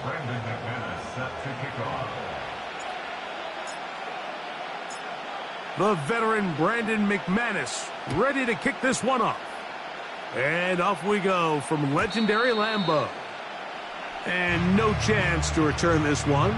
Brandon McManus set to kick off. The veteran Brandon McManus ready to kick this one off. And off we go from legendary Lambeau. And no chance to return this one.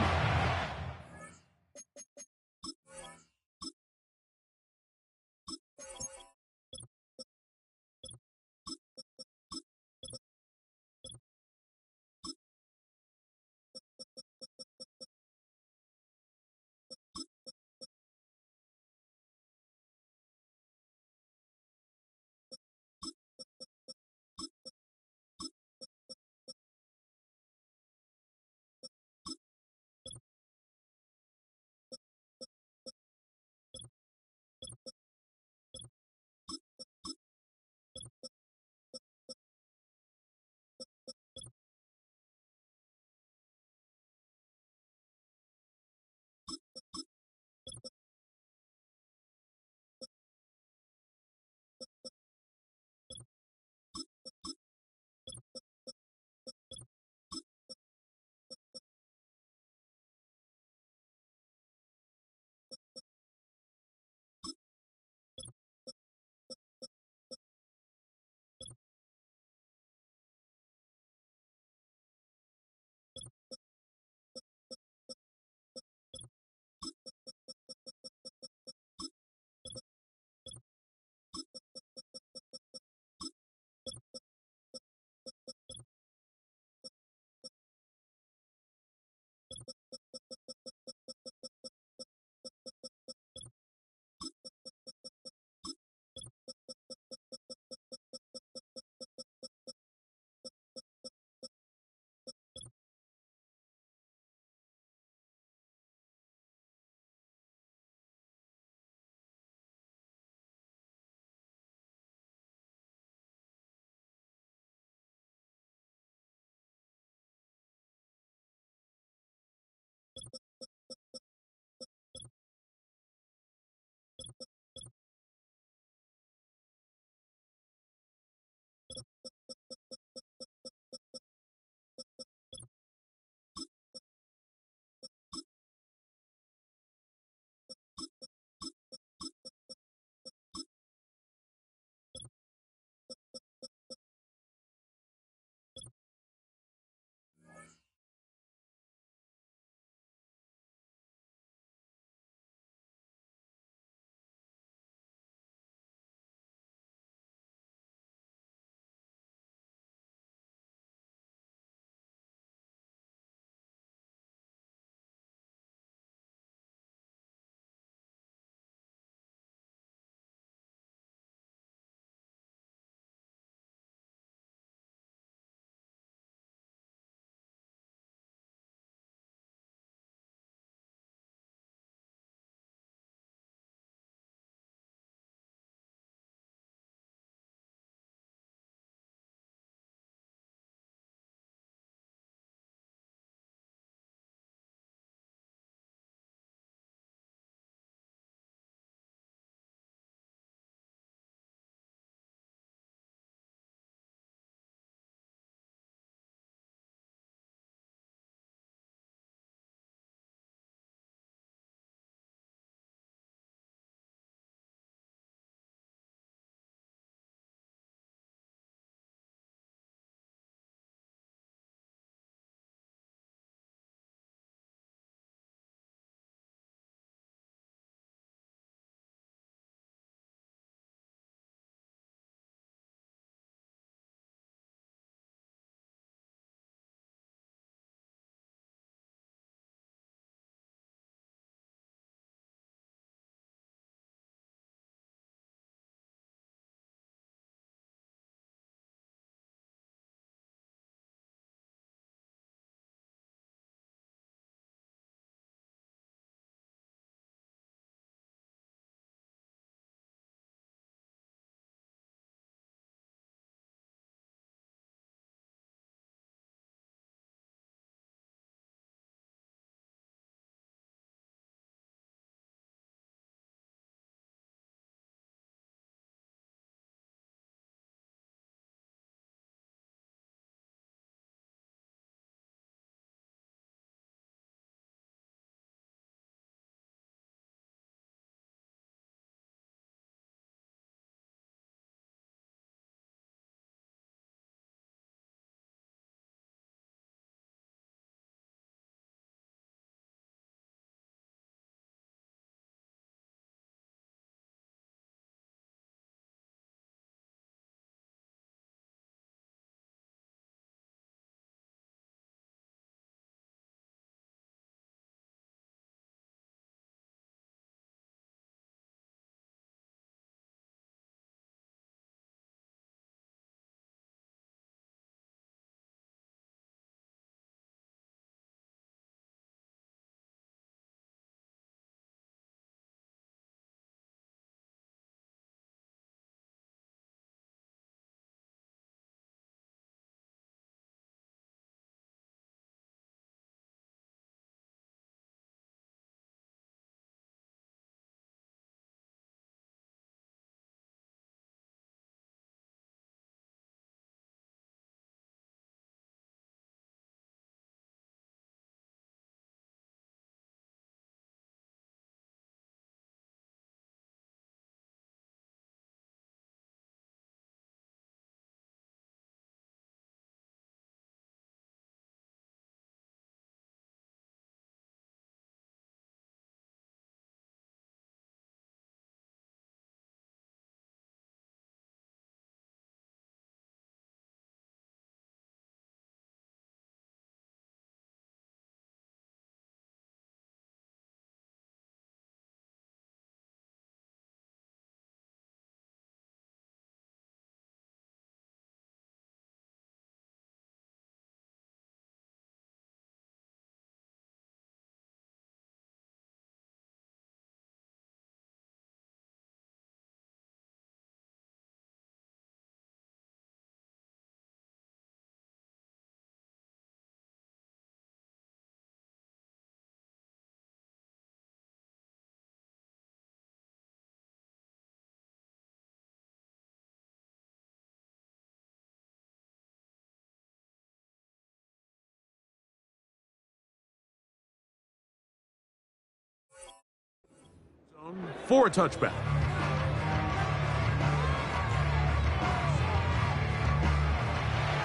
for a touchback.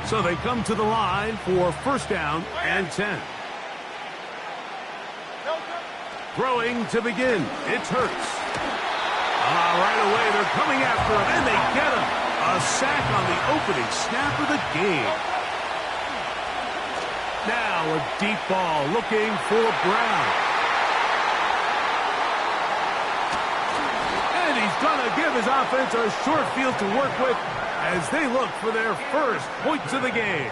So they come to the line for first down and 10. Throwing to begin. It's Hurts. Right away, they're coming after him, and they get him. A sack on the opening snap of the game. Now a deep ball looking for Brown. And he's going to give his offense a short field to work with as they look for their first points of the game.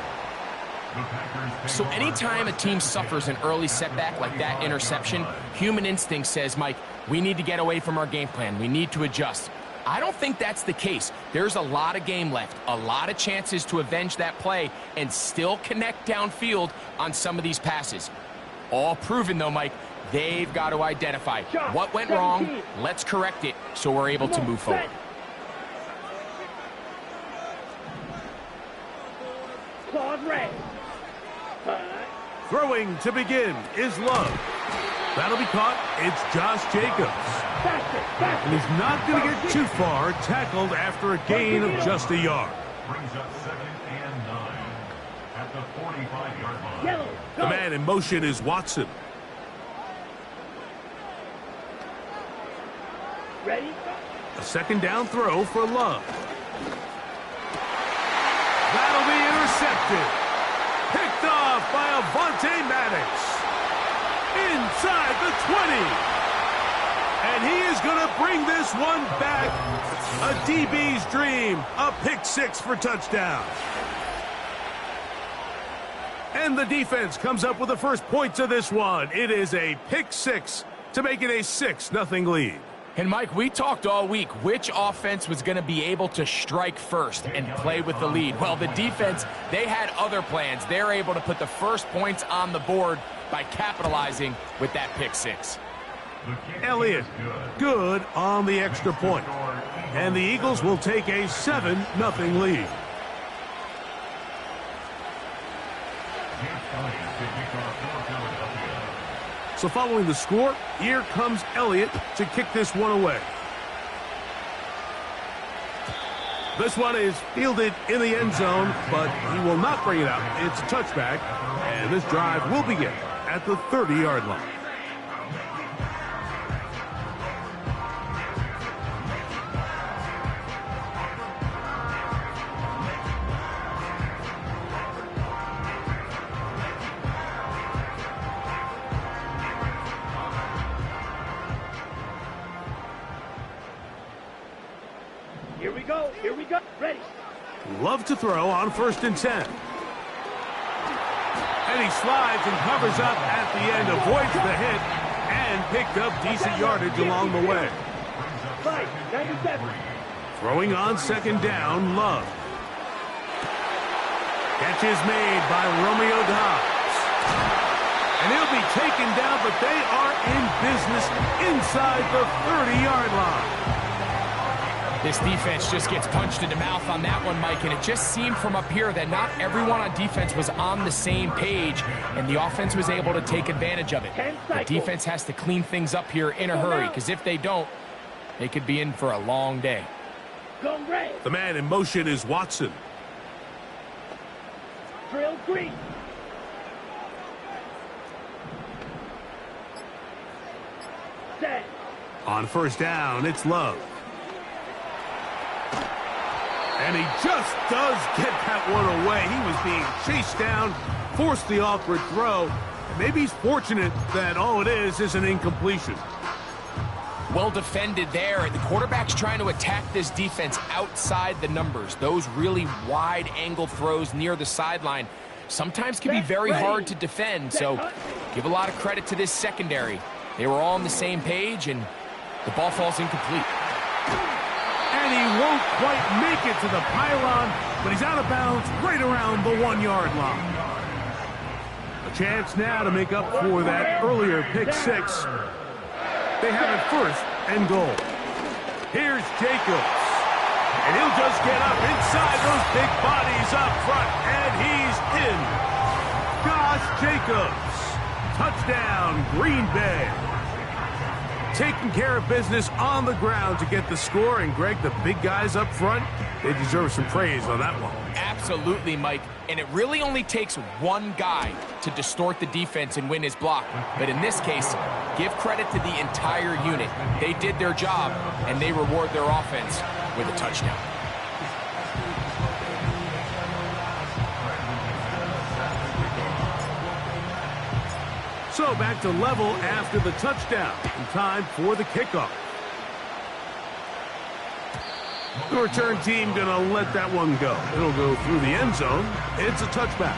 So anytime a team suffers an early setback like that interception, human instinct says, Mike, we need to get away from our game plan. We need to adjust. I don't think that's the case. There's a lot of game left, a lot of chances to avenge that play and still connect downfield on some of these passes. All proven, though, Mike, they've got to identify what went wrong. Let's correct it so we're able to move forward. Throwing to begin is Love. That'll be caught. It's Josh Jacobs. And he's not going to get too far, tackled after a gain of just a yard. Brings up 2nd and 9 at the 45-yard line. The man in motion is Watson. Ready? A second down throw for Love. That'll be intercepted. Picked off by Avonte Maddox. Inside the 20. And he is going to bring this one back. A DB's dream. A pick six for touchdown. And the defense comes up with the first points of this one. It is a pick six to make it a 6-0 lead. And, Mike, we talked all week which offense was going to be able to strike first and play with the lead. Well, the defense, they had other plans. They're able to put the first points on the board by capitalizing with that pick six. Elliott, good on the extra point. And the Eagles will take a 7-0 lead. So following the score, here comes Elliott to kick this one away. This one is fielded in the end zone, but he will not bring it out. It's a touchback, and this drive will begin at the 30-yard line. Here we go. Ready. Love to throw on 1st and 10. And he slides and covers up at the end, avoids the hit, and picked up decent yardage along the way. Throwing on 2nd down, Love. Catch is made by Romeo Dobbs. And he'll be taken down, but they are in business inside the 30-yard line. This defense just gets punched in the mouth on that one, Mike, and it just seemed from up here that not everyone on defense was on the same page, and the offense was able to take advantage of it. The defense has to clean things up here in a hurry, because if they don't, they could be in for a long day. The man in motion is Watson. Drill green. Set. On 1st down, it's Love. And he just does get that one away. He was being chased down, forced the awkward throw. And maybe he's fortunate that all it is an incompletion. Well defended there. The quarterback's trying to attack this defense outside the numbers. Those really wide angle throws near the sideline sometimes can be very hard to defend. So give a lot of credit to this secondary. They were all on the same page, and the ball falls incomplete. And he won't quite make it to the pylon, but he's out of bounds right around the 1-yard line. A chance now to make up for that earlier pick six. They have it 1st and goal. Here's Jacobs. And he'll just get up inside those big bodies up front, and he's in. Josh Jacobs. Touchdown, Green Bay. taking care of business on the ground to get the score. And, Greg, the big guys up front, they deserve some praise on that one. Absolutely, Mike. And it really only takes one guy to distort the defense and win his block. But in this case, give credit to the entire unit. They did their job, and they reward their offense with a touchdown. So back to level after the touchdown. And time for the kickoff. The return team going to let that one go. It'll go through the end zone. It's a touchback.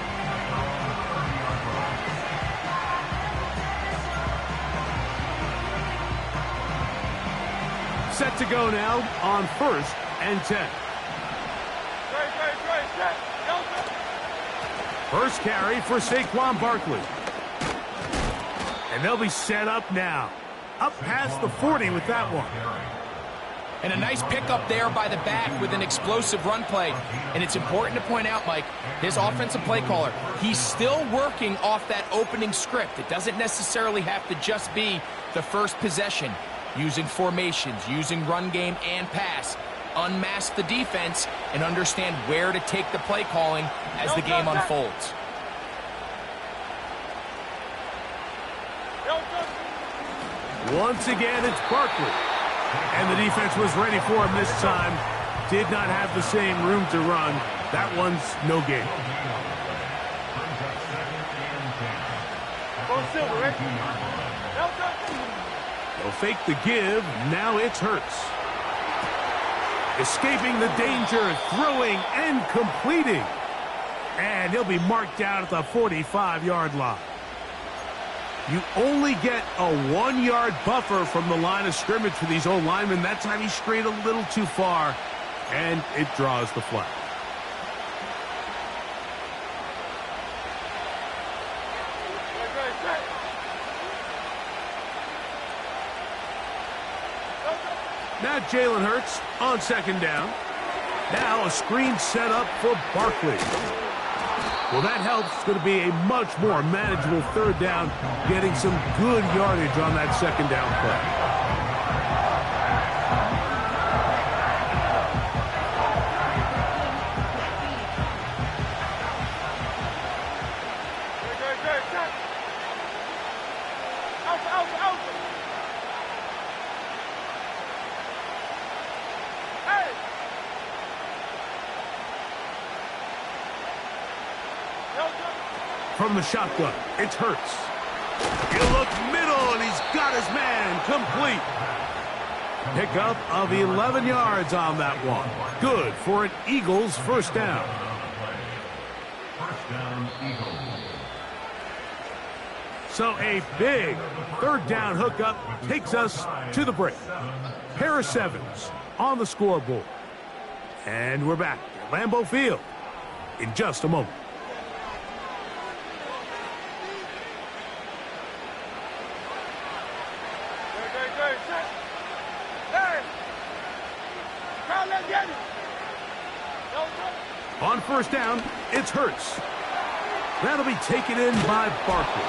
Set to go now on 1st and 10. First carry for Saquon Barkley. And they'll be set up now. Up past the 40 with that one. And a nice pickup there by the back with an explosive run play. And it's important to point out, Mike, his offensive play caller, he's still working off that opening script. It doesn't necessarily have to just be the first possession. Using formations, using run game and pass. Unmask the defense and understand where to take the play calling as the game unfolds. Once again, it's Barkley. And the defense was ready for him this time. Did not have the same room to run. That one's no gain. They'll fake the give. Now it's Hurts. Escaping the danger, throwing and completing. And he'll be marked down at the 45-yard line. You only get a 1-yard buffer from the line of scrimmage for these old linemen. That time he strayed a little too far, and it draws the flag. Now Jalen Hurts on 2nd down. Now a screen set up for Barkley. Well, that helps. It's going to be a much more manageable 3rd down, getting some good yardage on that 2nd down play. From the shotgun, it's Hurts. He'll look middle, and he's got his man complete. Pickup of 11 yards on that one. Good for an Eagles 1st down. First down, Eagles. So a big 3rd down hookup takes us to the break. Pair of 7s on the scoreboard. And we're back at Lambeau Field in just a moment. On 1st down, it's Hurts. That'll be taken in by Barkley.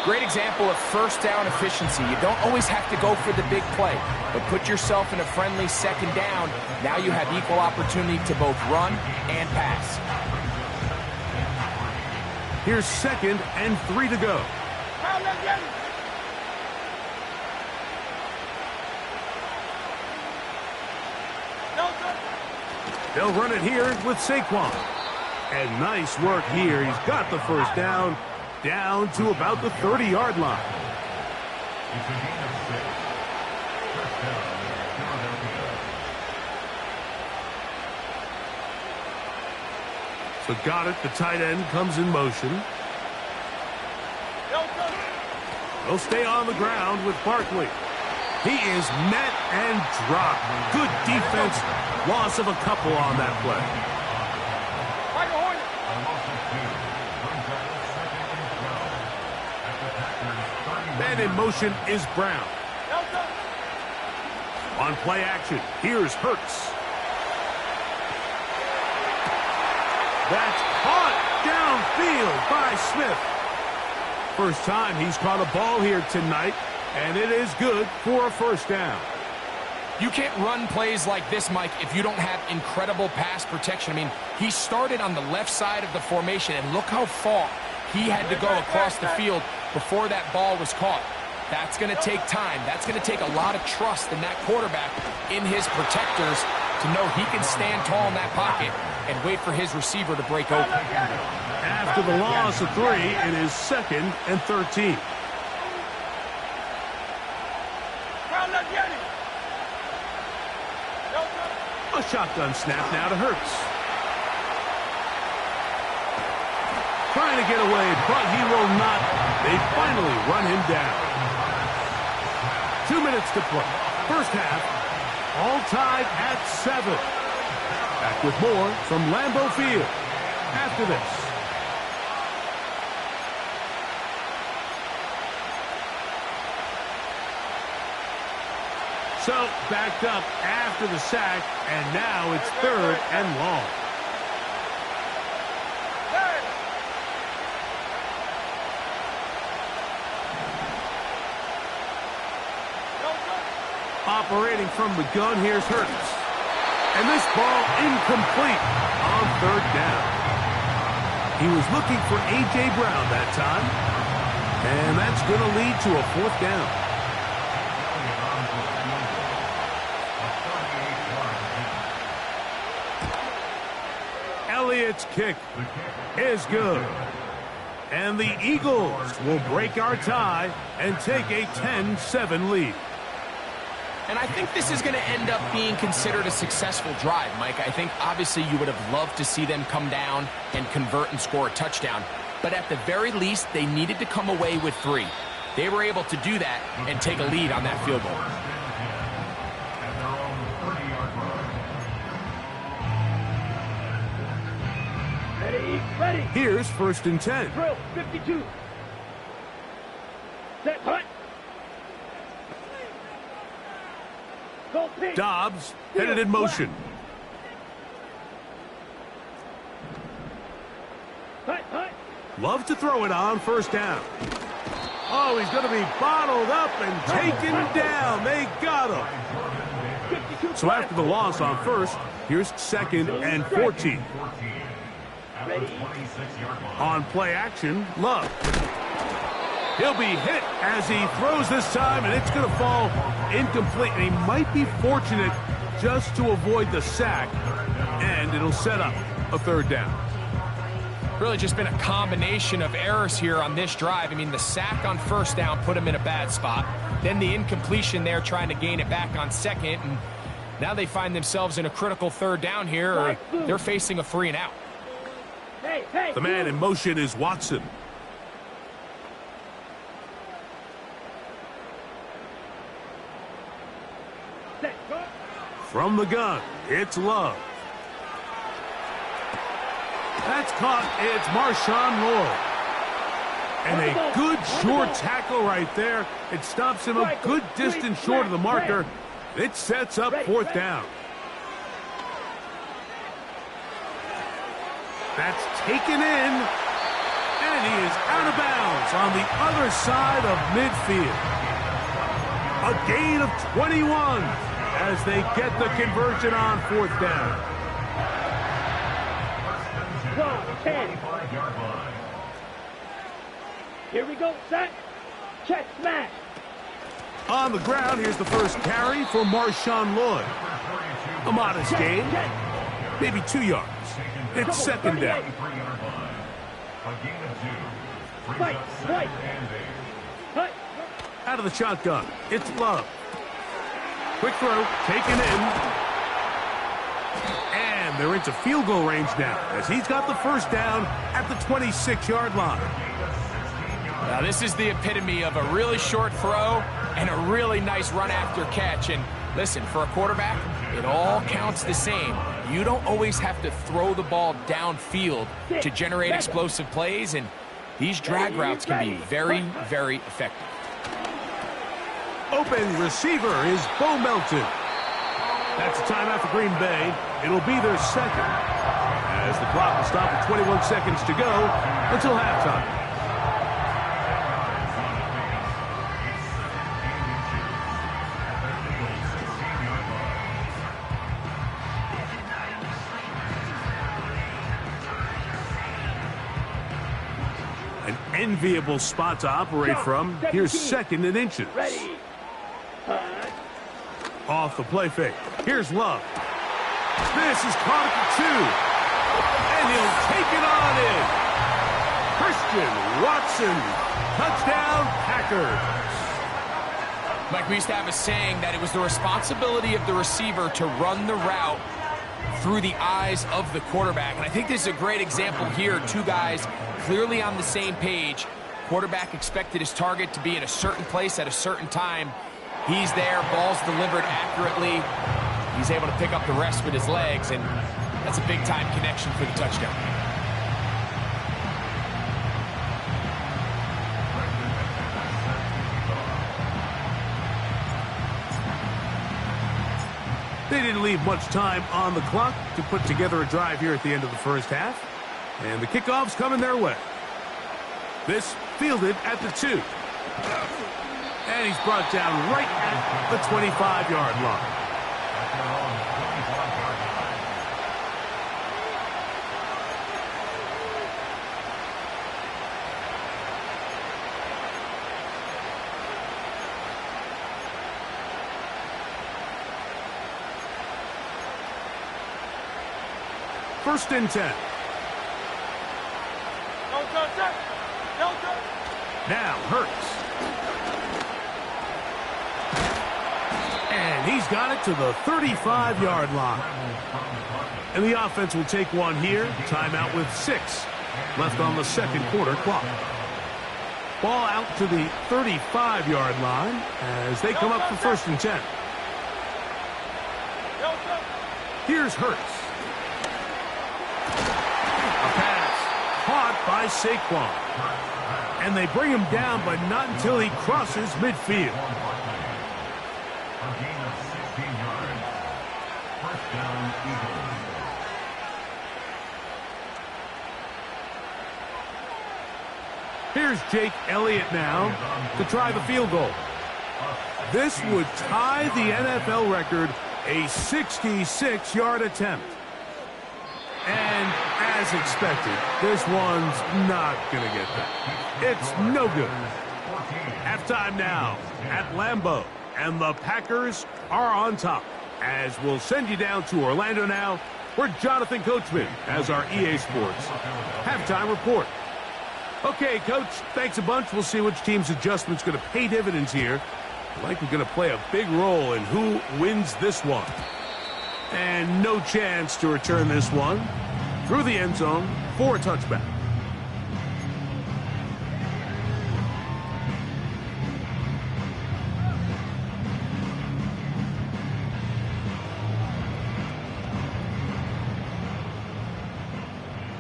Great example of 1st down efficiency. You don't always have to go for the big play, but put yourself in a friendly 2nd down. Now you have equal opportunity to both run and pass. Here's 2nd and 3 to go. They'll run it here with Saquon. And nice work here. He's got the 1st down to about the 30-yard line. It's a gain of 6. First down, Philadelphia. So got it. The tight end comes in motion. They'll stay on the ground with Barkley. He is met and dropped. Good defense. Loss of a couple on that play. Man in motion is Brown. On play action, here's Hurts. That's caught downfield by Smith. First time he's caught a ball here tonight, and it is good for a first down. You can't run plays like this, Mike, if you don't have incredible pass protection. I mean, he started on the left side of the formation, and look how far he had to go across the field before that ball was caught. That's going to take time. That's going to take a lot of trust in that quarterback, in his protectors, to know he can stand tall in that pocket and wait for his receiver to break open. After the loss of 3, it is 2nd and 13. A shotgun snap now to Hurts. Trying to get away, but he will not. They finally run him down. 2 minutes to play. First half, all tied at 7. Back with more from Lambeau Field after this. So, backed up after the sack, and now it's 3rd and long. Operating from the gun, here's Hurts. And this ball incomplete on 3rd down. He was looking for A.J. Brown that time, and that's going to lead to a 4th down. Elliott's kick is good. And the Eagles will break our tie and take a 10-7 lead. And I think this is going to end up being considered a successful drive, Mike. I think obviously you would have loved to see them come down and convert and score a touchdown. But at the very least, they needed to come away with 3. They were able to do that and take a lead on that field goal. Ready. Here's 1st and 10. Drill, 52. Set, hut. Go pitch. Dobbs headed in motion. Hut. Love to throw it on 1st down. Oh, he's going to be bottled up and taken down. They got him. So after the loss on 1st, here's 2nd and 14. Ready. On play action, Love. He'll be hit as he throws this time, and it's going to fall incomplete. And he might be fortunate just to avoid the sack, and it'll set up a 3rd down. Really just been a combination of errors here on this drive. I mean, the sack on 1st down put him in a bad spot. Then the incompletion there trying to gain it back on 2nd. And now they find themselves in a critical 3rd down here, or they're facing a 3 and out. Hey. The man in motion is Watson. Set, go. From the gun, it's Love. That's caught. It's Marshawn Lloyd. And a good short tackle right there. It stops him a good distance short of the marker. It sets up 4th down. That's taken in, and he is out of bounds on the other side of midfield. A gain of 21 as they get the conversion on 4th down. 10. Here we go, set. Check, smash. On the ground, here's the first carry for Marshawn Lloyd. A modest gain, maybe 2 yards. It's 2nd down. Fight. Out of the shotgun, it's Love. Quick throw, taken in. And they're into field goal range now as he's got the 1st down at the 26-yard line. Now this is the epitome of a really short throw and a really nice run after catch. And listen, for a quarterback, it all counts the same. You don't always have to throw the ball downfield to generate explosive plays, and these drag routes can be very, very effective. Open receiver is Bo Melton. That's a timeout for Green Bay. It'll be their 2nd, as the clock will stop at 21 seconds to go until halftime. An enviable spot to operate from. Here's second and inches. Ready. Off the play fake. Here's Love. This is caught at the 2. And he'll take it on in. Christian Watson. Touchdown, Packers. Mike, we used to have a saying that it was the responsibility of the receiver to run the route through the eyes of the quarterback. And I think this is a great example here. Two guys clearly on the same page. Quarterback expected his target to be in a certain place at a certain time. He's there, ball's delivered accurately. He's able to pick up the rest with his legs, and that's a big-time connection for the touchdown. They didn't leave much time on the clock to put together a drive here at the end of the first half. And the kickoff's coming their way. This fielded at the 2. And he's brought down right at the 25-yard line. First and 10. Now Hurts. And he's got it to the 35-yard line. And the offense will take one here. Timeout with 6 left on the second quarter clock. Ball out to the 35-yard line as they come up for first and 10. Here's Hurts. Caught by Saquon. And they bring him down, but not until he crosses midfield. A gain of 16 yards. First down, Eagles. Here's Jake Elliott now to try the field goal. This would tie the NFL record, a 66-yard attempt. And as expected, this one's not going to get that. It's no good. Halftime now at Lambeau, and the Packers are on top. As we'll send you down to Orlando now, where Jonathan Coachman has our EA Sports halftime report. Okay, Coach, thanks a bunch. We'll see which team's adjustment's going to pay dividends here. Likely going to play a big role in who wins this one. And no chance to return this one through the end zone for a touchback.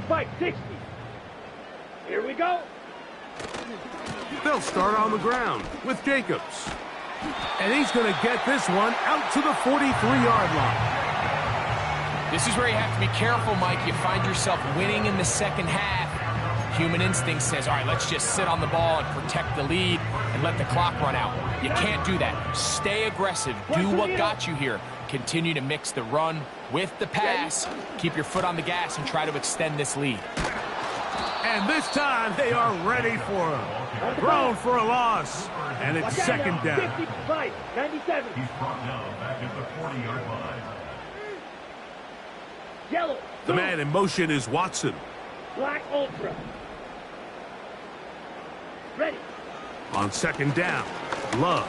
Fight 60. Here we go. They'll start on the ground with Jacobs. And he's going to get this one out to the 43-yard line. This is where you have to be careful, Mike. You find yourself winning in the second half. Human instinct says, all right, let's just sit on the ball and protect the lead and let the clock run out. You can't do that. Stay aggressive. Do what got you here. Continue to mix the run with the pass. Keep your foot on the gas and try to extend this lead. And this time they are ready for him. Thrown for a loss. And it's second down. 55, 97. He's brought down back at the 40-yard line. Yellow. The man in motion is Watson. Black Ultra. Ready. On second down, Love.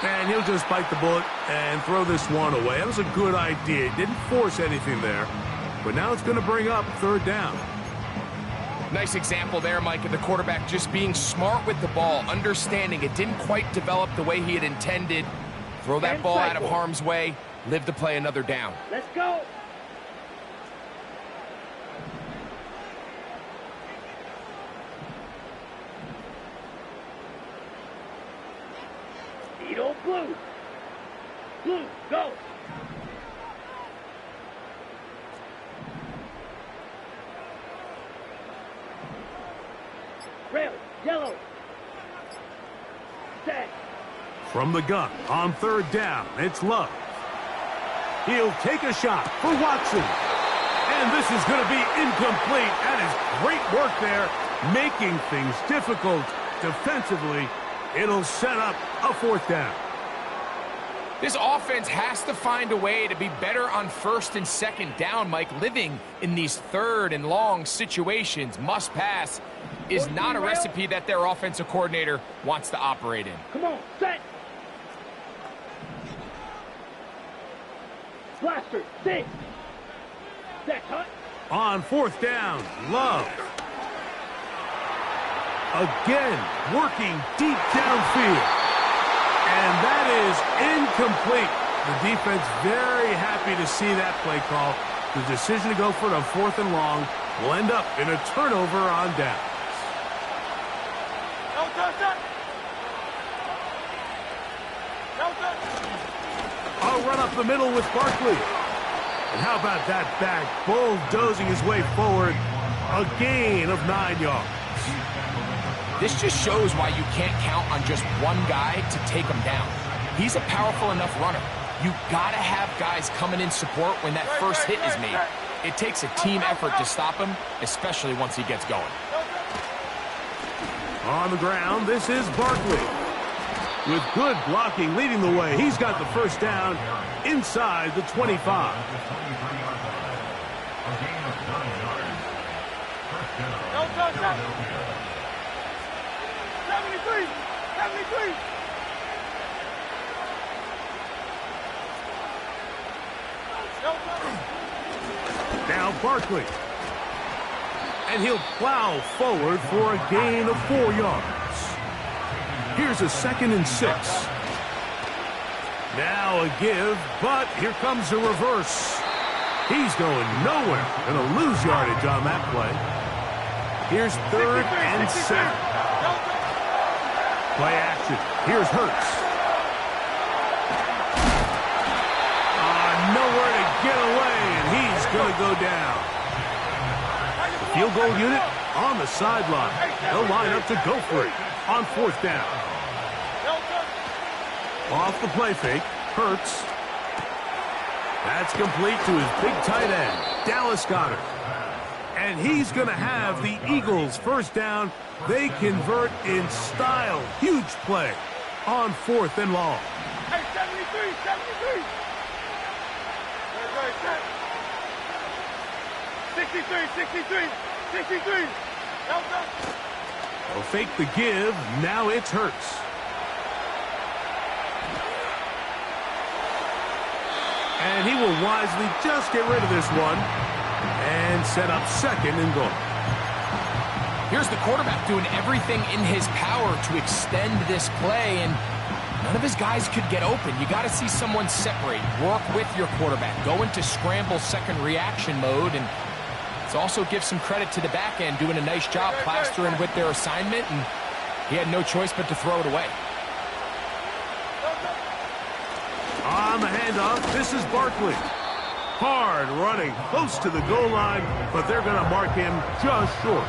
And he'll just bite the bullet and throw this one away. That was a good idea. Didn't force anything there. But now it's going to bring up third down. Nice example there, Mike, of the quarterback just being smart with the ball, understanding it didn't quite develop the way he had intended. Throw that ball out of harm's way, live to play another down. Let's go. Speedo blue. Blue, go. Red, yellow. Set. From the gun on third down, it's Love. He'll take a shot for Watson. And And this is going to be incomplete. That is great work there, making things difficult defensively. It'll set up a fourth down. This offense has to find a way to be better on first and second down, Mike. Living in these third and long situations, must pass, is not a recipe that their offensive coordinator wants to operate in. Come on, set. Blaster, sit. Set, cut. On fourth down, Love. Again, working deep downfield. And that is incomplete. The defense very happy to see that play call. The decision to go for it on fourth and long will end up in a turnover on downs. I'll run up the middle with Barkley. And how about that back bulldozing his way forward? A gain of 9 yards. This just shows why you can't count on just one guy to take him down. He's a powerful enough runner. You gotta have guys coming in support when that first hit is made. It takes a team effort to stop him, especially once he gets going. On the ground, this is Barkley. With good blocking leading the way, he's got the first down inside the 25. A gain of 9 yards. First down. 73. Now Barkley. And he'll plow forward for a gain of 4 yards. Here's a 2nd and 6. Now a give, but here comes a reverse. He's going nowhere. Gonna lose yardage on that play. Here's 3rd and 7. Play action. Here's Hurts. Nowhere to get away, and he's going to go down. The field goal unit on the sideline. They'll line up to go for it on fourth down. Off the play fake, Hurts. That's complete to his big tight end, Dallas Goedert. And he's going to have the Eagles first down. They convert in style. Huge play on fourth and long. Hey, 73. 63. They'll fake the give. Now it's Hurts. And he will wisely just get rid of this one and set up 2nd and goal. Here's the quarterback doing everything in his power to extend this play, and none of his guys could get open. You got to see someone separate, work with your quarterback, go into scramble second reaction mode, and it also gives some credit to the back end doing a nice job plastering with their assignment, and he had no choice but to throw it away. On the handoff, this is Barkley. Hard running, close to the goal line, but they're going to mark him just short.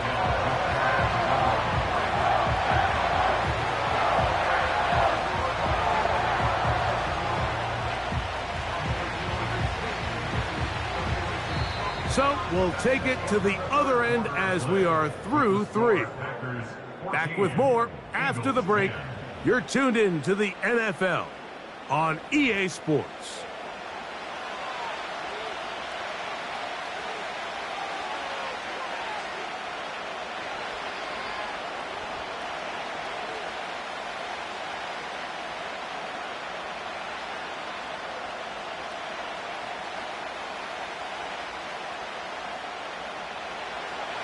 So we'll take it to the other end as we are through 3. Back with more after the break. You're tuned in to the NFL on EA Sports.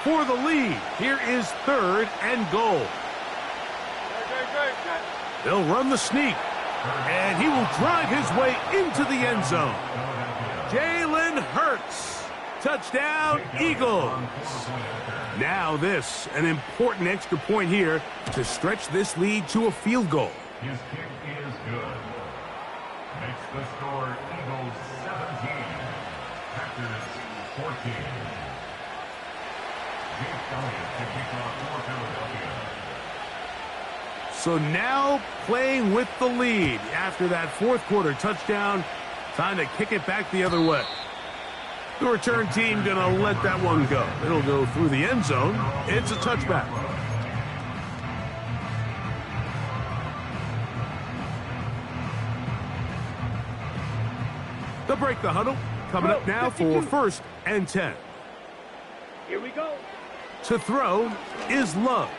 For the lead, here is 3rd and goal. They'll run the sneak, and he will drive his way into the end zone. Jalen Hurts, touchdown Eagles. Now this, an important extra point here to stretch this lead to a field goal. His kick is good. Makes the score Eagles 17, Packers 14. So now playing with the lead after that 4th quarter touchdown. Time to kick it back the other way. The return team gonna let that one go. It'll go through the end zone. It's a touchback. They'll break the huddle. Coming up now for 1st and 10. Here we go. To throw is Love.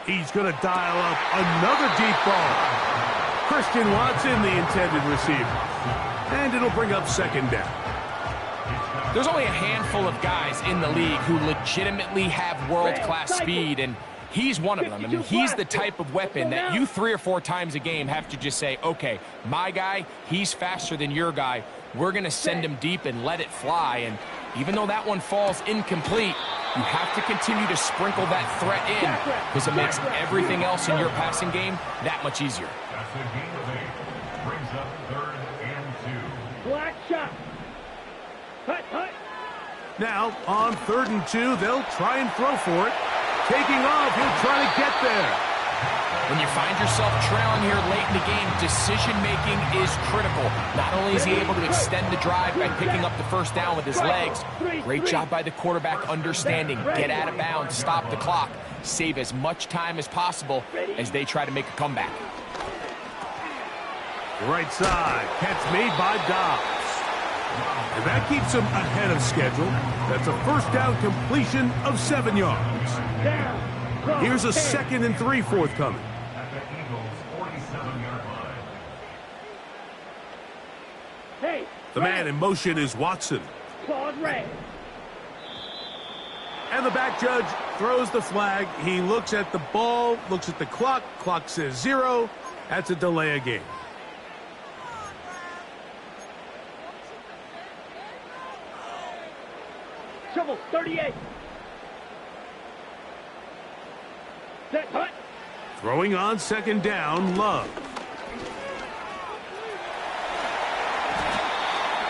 He's going to dial up another deep ball. Christian Watson, the intended receiver. And it'll bring up 2nd down. There's only a handful of guys in the league who legitimately have world-class speed, and he's one of them. I mean, he's the type of weapon that you 3 or 4 times a game have to just say, okay, my guy, he's faster than your guy. We're going to send him deep and let it fly. And even though that one falls incomplete, you have to continue to sprinkle that threat in because it makes everything else in your passing game that much easier. That's a gain of 8. Brings up 3rd and 2. Black shot. Hut, hut. Now, on 3rd and 2, they'll try and throw for it. Taking off, he'll try to get there. When you find yourself trailing here late in the game, decision-making is critical. Not only is he able to extend the drive by picking up the 1st down with his legs, great job by the quarterback understanding, get out of bounds, stop the clock, save as much time as possible as they try to make a comeback. Right side, catch made by Dobbs. And that keeps him ahead of schedule. That's a 1st down completion of 7 yards. Here's a 2nd and 3 forthcoming. At the Eagles' 47-yard line. Hey. The man in motion is Watson. Claude Ray. And the back judge throws the flag. He looks at the ball, looks at the clock. Clock says 0. That's a delay of game. Trouble 38. Set hut. Throwing on 2nd down, Love.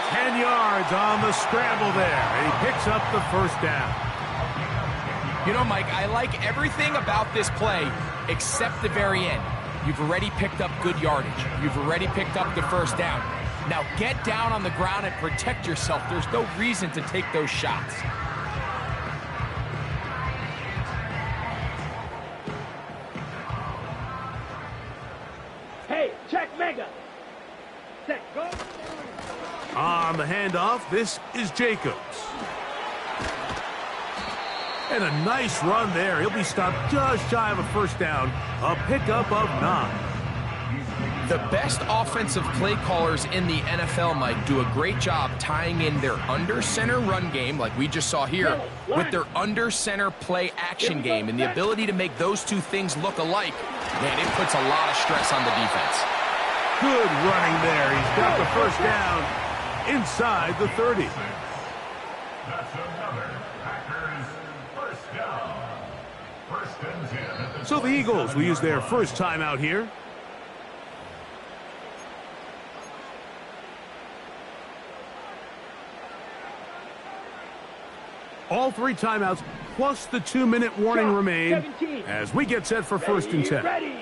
10 yards on the scramble there. And he picks up the 1st down. You know, Mike, I like everything about this play except the very end. You've already picked up good yardage. You've already picked up the 1st down. Now get down on the ground and protect yourself. There's no reason to take those shots. Hey, check mega. Set, go. On the handoff, this is Jacobs. And a nice run there. He'll be stopped just shy of a 1st down. A pickup of 9. The best offensive play callers in the NFL, Mike, do a great job tying in their under-center run game, like we just saw here, with their under-center play action game. And the ability to make those 2 things look alike, man, it puts a lot of stress on the defense. Good running there. He's got the 1st down inside the 30. That's another Packers 1st down. 1st and 10. So the Eagles will use their 1st timeout here. All 3 timeouts plus the 2-minute warning remain 17. as we get set for 1st and 10. Ready.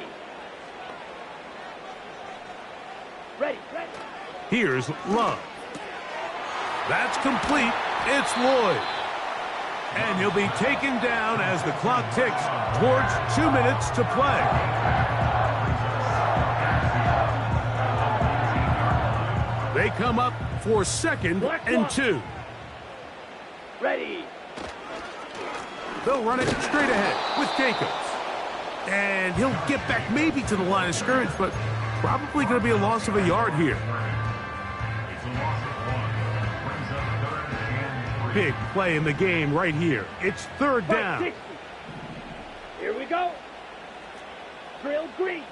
Ready. Here's Love. That's complete. It's Lloyd. And he'll be taken down as the clock ticks towards 2 minutes to play. They come up for 2nd and 2. Ready. They'll run it straight ahead with Jacobs. And he'll get back maybe to the line of scrimmage, but probably going to be a loss of a yard here. It's a loss of 1. Brings up 3rd and 3. Big play in the game right here. It's 3rd down. 60. Here we go. Drill green.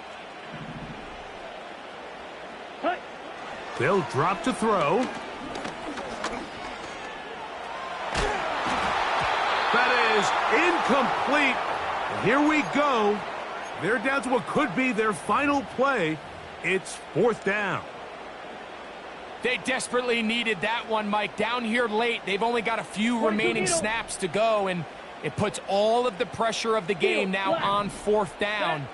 Hut. They'll drop to throw. That is incomplete. And here we go. They're down to what could be their final play. It's 4th down. They desperately needed that one, Mike. Down here late, they've only got a few remaining snaps to go, and it puts all of the pressure of the game now on 4th down.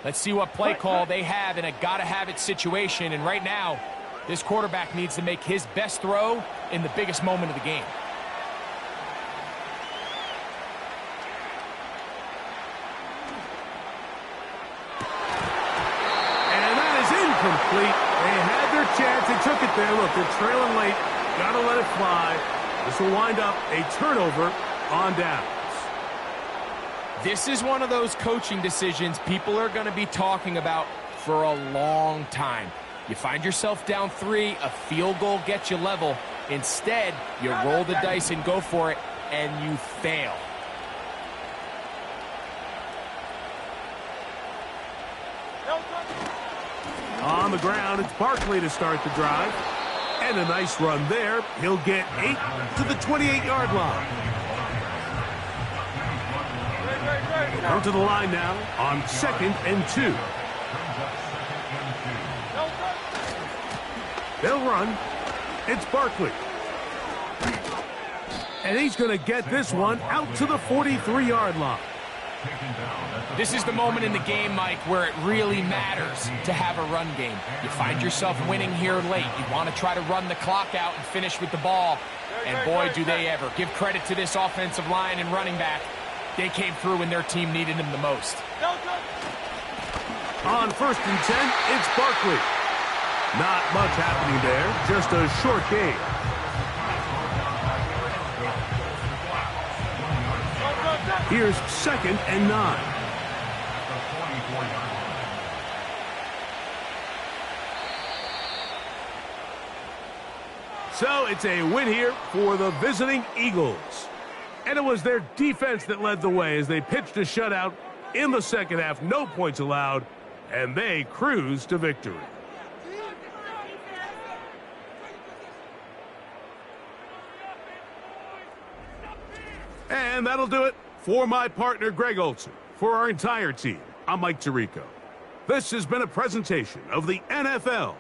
Let's see what play call they have in a gotta-have-it situation, and right now, this quarterback needs to make his best throw in the biggest moment of the game. chance. They took it there. Look, they're trailing late. Got to let it fly. This will wind up a turnover on downs. This is one of those coaching decisions people are going to be talking about for a long time. You find yourself down 3, a field goal gets you level. Instead, you roll the dice and go for it, and you fail. On the ground, it's Barkley to start the drive. And a nice run there. He'll get 8 to the 28-yard line. Come to the line now on 2nd and 2. They'll run. It's Barkley. And he's going to get this one out to the 43-yard line. This is the moment in the game, Mike, where it really matters to have a run game. You find yourself winning here late. You want to try to run the clock out and finish with the ball. And boy, do they ever. Give credit to this offensive line and running back. They came through when their team needed them the most. On 1st and 10, it's Barkley. Not much happening there, just a short game. Here's 2nd and 9. So it's a win here for the visiting Eagles. And it was their defense that led the way as they pitched a shutout in the second half. No points allowed, and they cruised to victory. And that'll do it for my partner, Greg Olson. For our entire team, I'm Mike Tirico. This has been a presentation of the NFL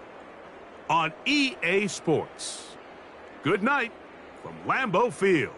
on EA Sports. Good night from Lambeau Field.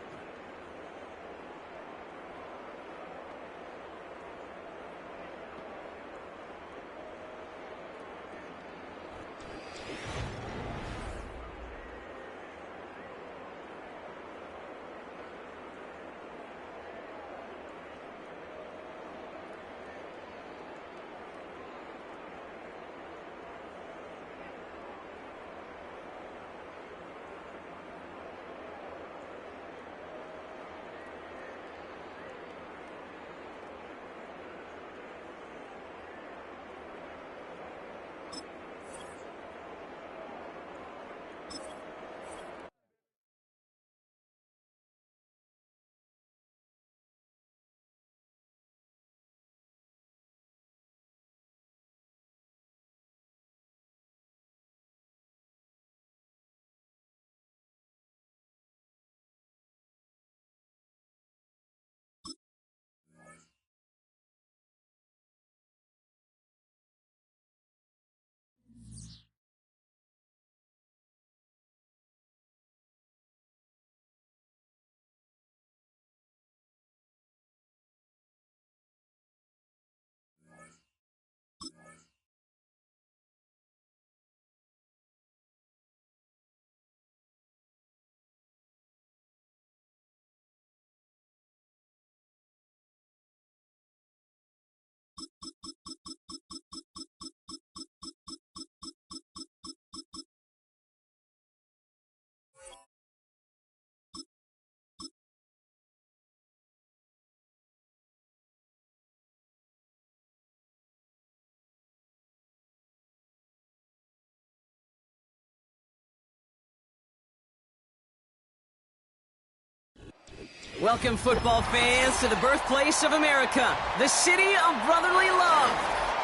Welcome, football fans, to the birthplace of America, the city of brotherly love.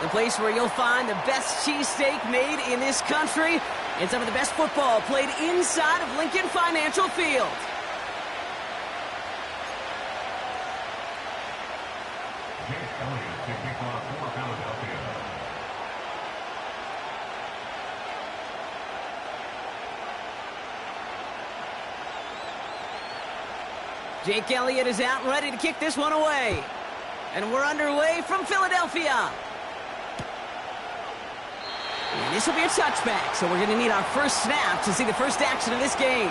The place where you'll find the best cheesesteak made in this country and some of the best football played inside of Lincoln Financial Field. Jake Elliott to kick off for Philadelphia. Jake Elliott is out and ready to kick this one away. And we're underway from Philadelphia. And this will be a touchback, so we're going to need our first snap to see the first action of this game.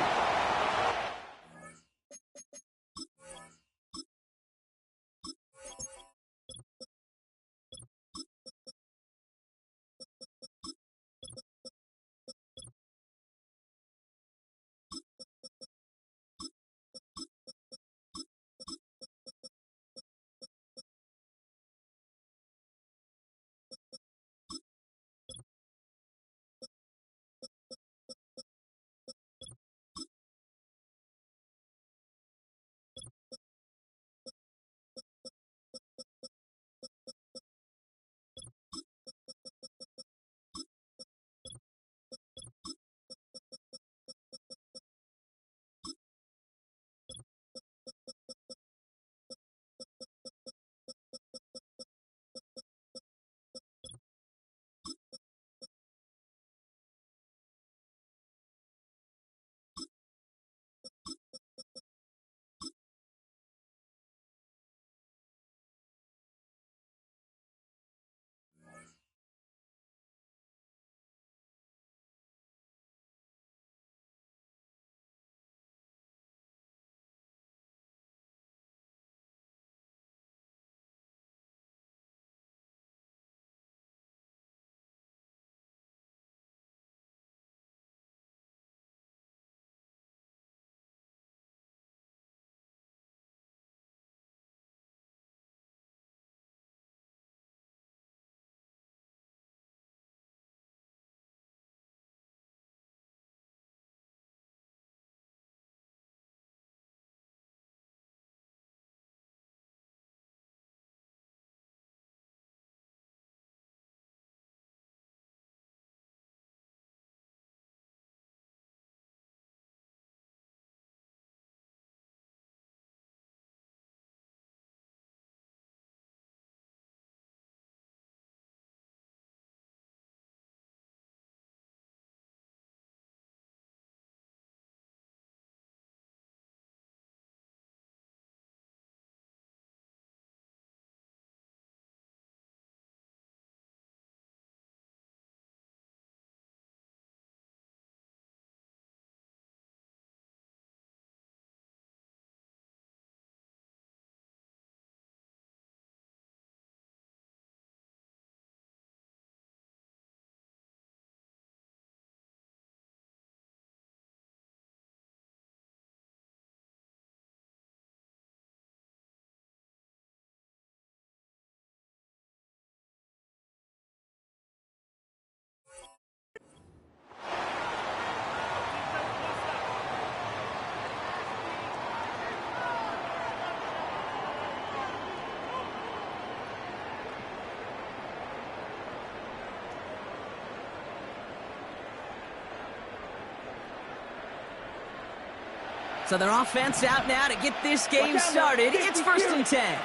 So their offense out now to get this game started. It's 1st and 10.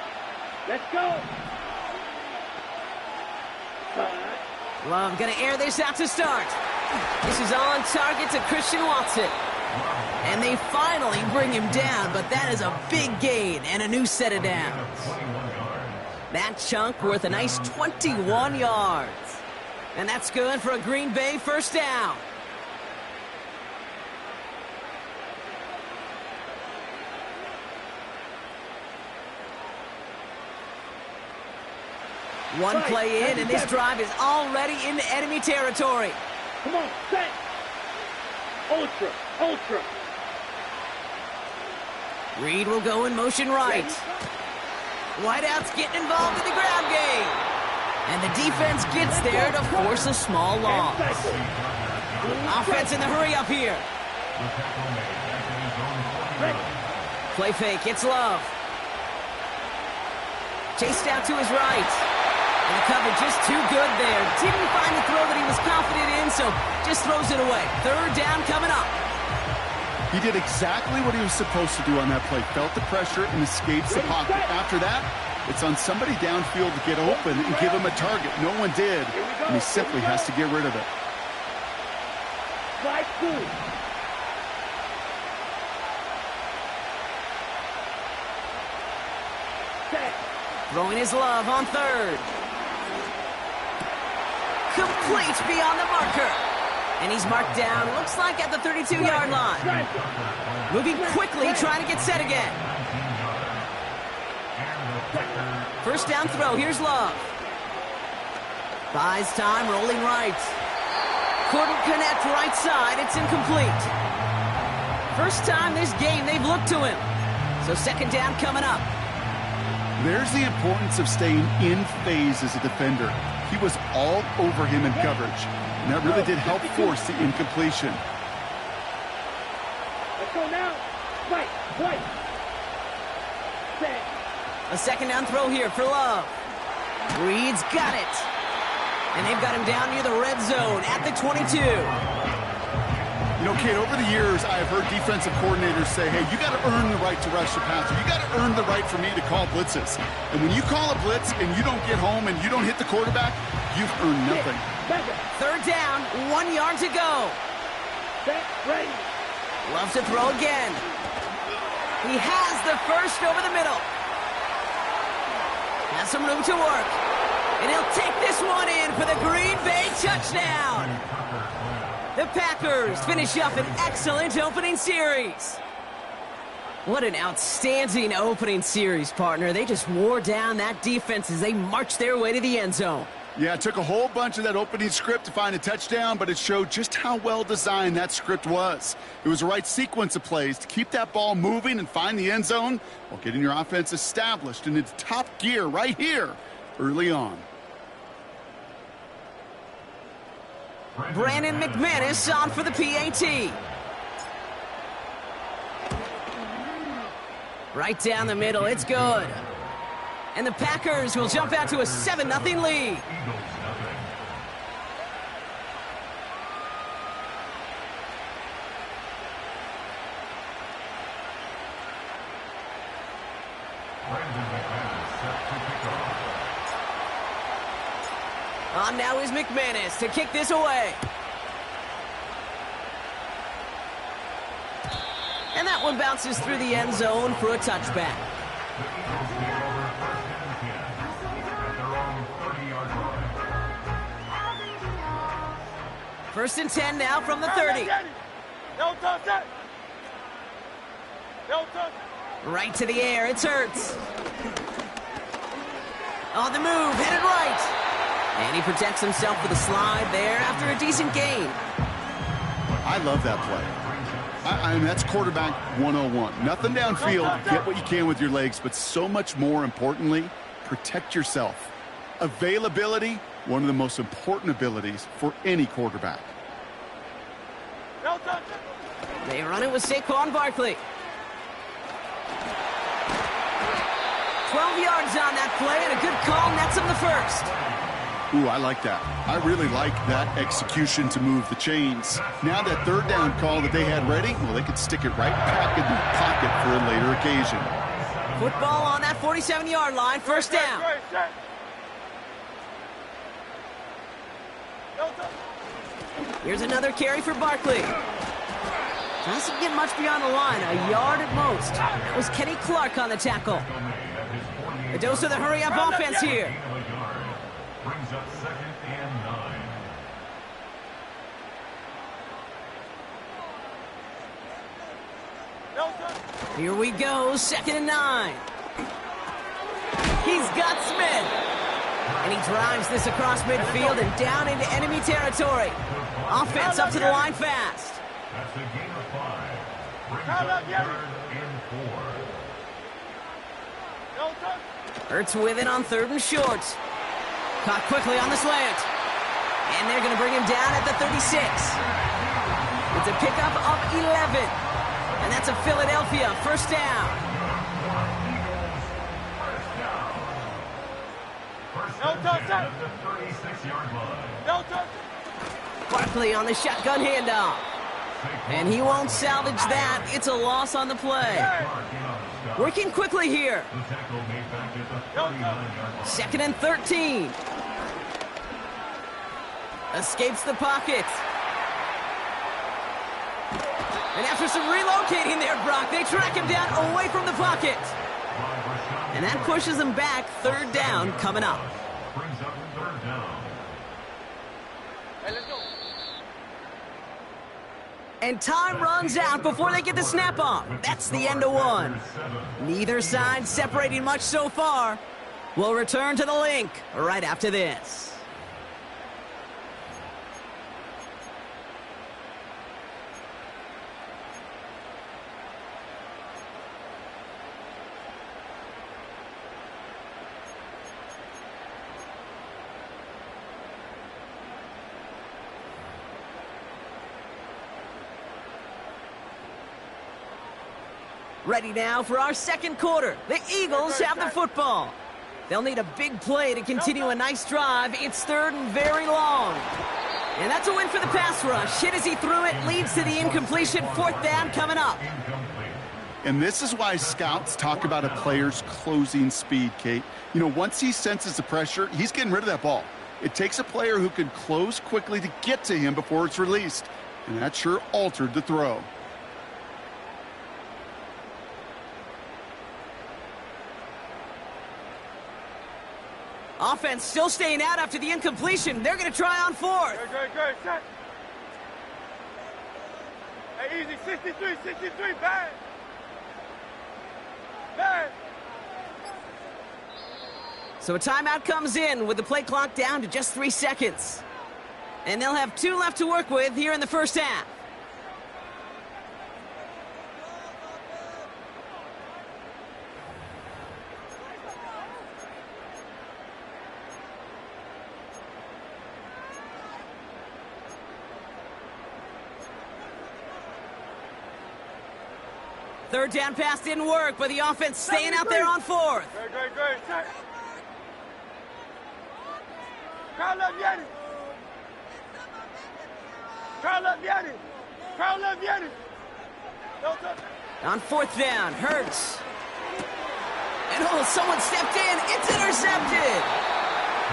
Let's go. Love gonna air this out to start. This is on target to Christian Watson. And they finally bring him down, but that is a big gain and a new set of downs. That chunk worth a nice 21 yards. And that's good for a Green Bay 1st down. One play in, and this drive is already into enemy territory. Come on, set. Ultra, ultra. Reed will go in motion right. Wideout's getting involved in the ground game. And the defense gets there to force a small loss. Offense in the hurry up here. Play fake, it's Love. Chased out to his right. And the coverage just too good there. Didn't find the throw that he was confident in, so just throws it away. 3rd down coming up. He did exactly what he was supposed to do on that play. Felt the pressure and escapes the pocket. After that, it's on somebody downfield to get open and give him a target. No one did, and he simply has to get rid of it. Slide through. Set. Throwing his Love on 3rd. Complete beyond the marker. And he's marked down, looks like at the 32-yard line. Moving quickly, trying to get set again. 1st down throw, here's Love. Buys time, rolling right. Couldn't connect right side, it's incomplete. First time this game they've looked to him. So 2nd down coming up. There's the importance of staying in phase as a defender. He was all over him in coverage, and that really did help force the incompletion. Let's go now. Right. Set. A 2nd down throw here for Love. Reed's got it. And they've got him down near the red zone at the 22. You know, Kate, over the years, I have heard defensive coordinators say, hey, you got to earn the right to rush the passer. You got to earn the right for me to call blitzes. And when you call a blitz and you don't get home and you don't hit the quarterback, you've earned nothing. 3rd down, 1 yard to go. Set, ready. Loves to throw again. He has the first over the middle. Has some room to work. And he'll take this one in for the Green Bay touchdown. The Packers finish up an excellent opening series. What an outstanding opening series, partner. They just wore down that defense as they marched their way to the end zone. Yeah, it took a whole bunch of that opening script to find a touchdown, but it showed just how well designed that script was. It was the right sequence of plays to keep that ball moving and find the end zone while getting your offense established in its top gear right here early on. Brandon McManus on for the PAT. Right down the middle, it's good. And the Packers will jump out to a 7-0 lead. On now is McManus to kick this away. And that one bounces through the end zone for a touchback. First and 10 now from the 30. Right to the air, it's Hurts. On the move, headed right. And he protects himself with a slide there after a decent gain. I love that play. I mean, that's quarterback 101. Nothing downfield, get what you can with your legs, but so much more importantly, protect yourself. Availability, one of the most important abilities for any quarterback. They run it with Saquon Barkley. 12 yards on that play, and a good call nets him the first. Ooh, I like that. I really like that execution to move the chains. Now that third down call that they had ready, well, they could stick it right back in the pocket for a later occasion. Football on that 47-yard line, first down. Here's another carry for Barkley. Doesn't get much beyond the line, a yard at most. That was Kenny Clark on the tackle. A dose of the hurry-up offense here. Brings up 2nd and 9. Here we go, 2nd and 9. He's got Smith. And he drives this across midfield and down into enemy territory. Offense up to the line fast. That's a gain of 5. Brings up 3rd and 4. Hurts with it on 3rd and short. Caught quickly on the slant. And they're going to bring him down at the 36. It's a pickup of 11. And that's a Philadelphia first down. First down at the 36-yard line. Barkley on the shotgun handoff. And he won't salvage that. It's a loss on the play. Working quickly here. The tackle made back at the 39-yard line. 2nd and 13. Escapes the pocket. And after some relocating there, Brock, they track him down away from the pocket. And that pushes him back. 3rd down coming up. Brings up 3rd down. And time runs out before they get the snap off. That's the end of one. Neither side separating much so far. We'll return to the link right after this. Ready now for our second quarter. The Eagles have the football. They'll need a big play to continue a nice drive. It's 3rd and very long. And that's a win for the pass rush. Hit as he threw it, leads to the incompletion. 4th down coming up. And this is why scouts talk about a player's closing speed, Kate. You know, once he senses the pressure, he's getting rid of that ball. It takes a player who can close quickly to get to him before it's released. And that sure altered the throw. Offense still staying out after the incompletion. They're going to try on 4th. Good, set. Hey, easy, 63, bad. So a timeout comes in with the play clock down to just 3 seconds. And they'll have 2 left to work with here in the first half. Third down pass didn't work, but the offense staying out there on 4th. Good, set. Crowd up, Yanni. On 4th down, Hurts. And oh, someone stepped in. It's intercepted.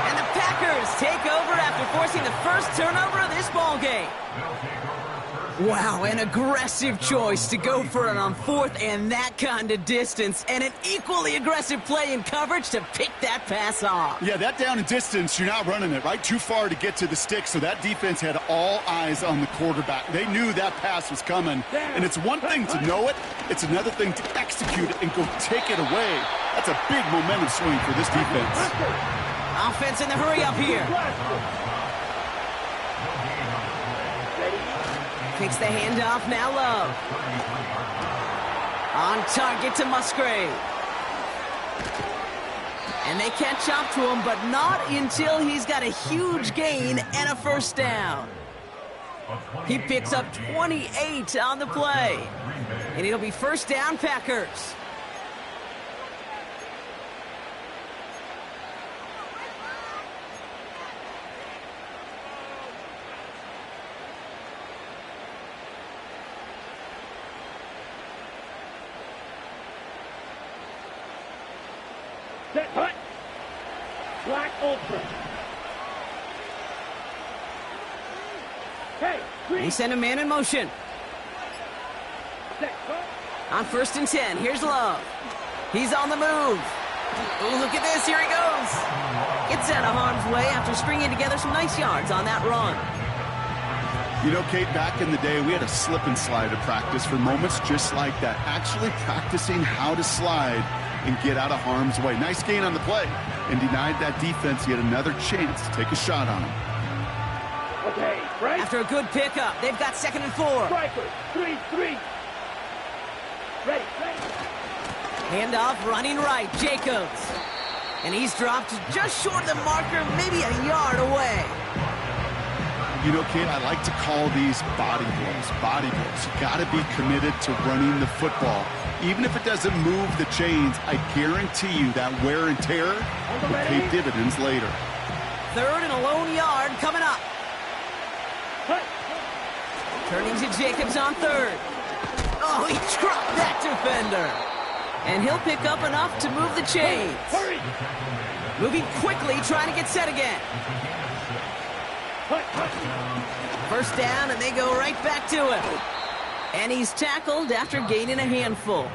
And the Packers take over after forcing the first turnover of this ball game. Wow, an aggressive choice to go for it on 4th and that kind of distance, and an equally aggressive play in coverage to pick that pass off. Yeah, that down and distance, you're not running it, right? Too far to get to the stick, so that defense had all eyes on the quarterback. They knew that pass was coming, and it's one thing to know it, it's another thing to execute it and go take it away. That's a big momentum swing for this defense. Offense in the hurry up here. Takes the handoff, now Love. On target to Musgrave. And they catch up to him, but not until he's got a huge gain and a first down. He picks up 28 on the play. And it'll be first down, Packers. Set, hut. Black Ultra. Hey, green. He sent a man in motion. Set, hut. On 1st and 10, here's Love. He's on the move. Ooh, look at this, here he goes. Gets out of harm's way after stringing together some nice yards on that run. You know, Kate, back in the day, we had a slip and slide at practice for moments just like that. Actually practicing how to slide and get out of harm's way. Nice gain on the play, and denied that defense yet another chance to take a shot on him. Okay, right. After a good pickup, they've got 2nd and 4. Strikers, 3-3. Ready, ready. Handoff running right, Jacobs. And he's dropped just short of the marker, maybe a yard away. You know, Kate, I like to call these body blows. Body blows. You got to be committed to running the football. Even if it doesn't move the chains, I guarantee you that wear and tear will pay dividends later. 3rd and a lone yard coming up. Hut. Turning to Jacobs on 3rd. Oh, he dropped that defender. And he'll pick up enough to move the chains. Hurry. Moving quickly, trying to get set again. Hut, hut. 1st down, and they go right back to him. And he's tackled after gaining a handful.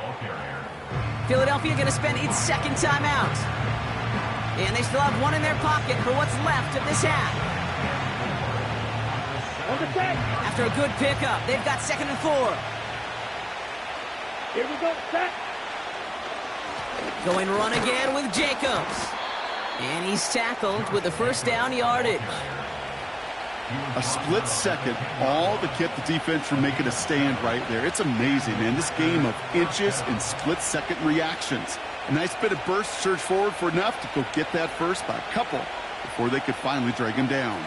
Philadelphia going to spend its 2nd timeout. And they still have one in their pocket for what's left of this half. On the set. After a good pickup, they've got 2nd and 4. Here we go, set. Going run again with Jacobs. And he's tackled with the 1st down yardage. A split second, all to keep the defense from making a stand right there. It's amazing, man. This game of inches and split-second reactions. A nice bit of burst, surge forward for enough to go get that first by a couple before they could finally drag him down.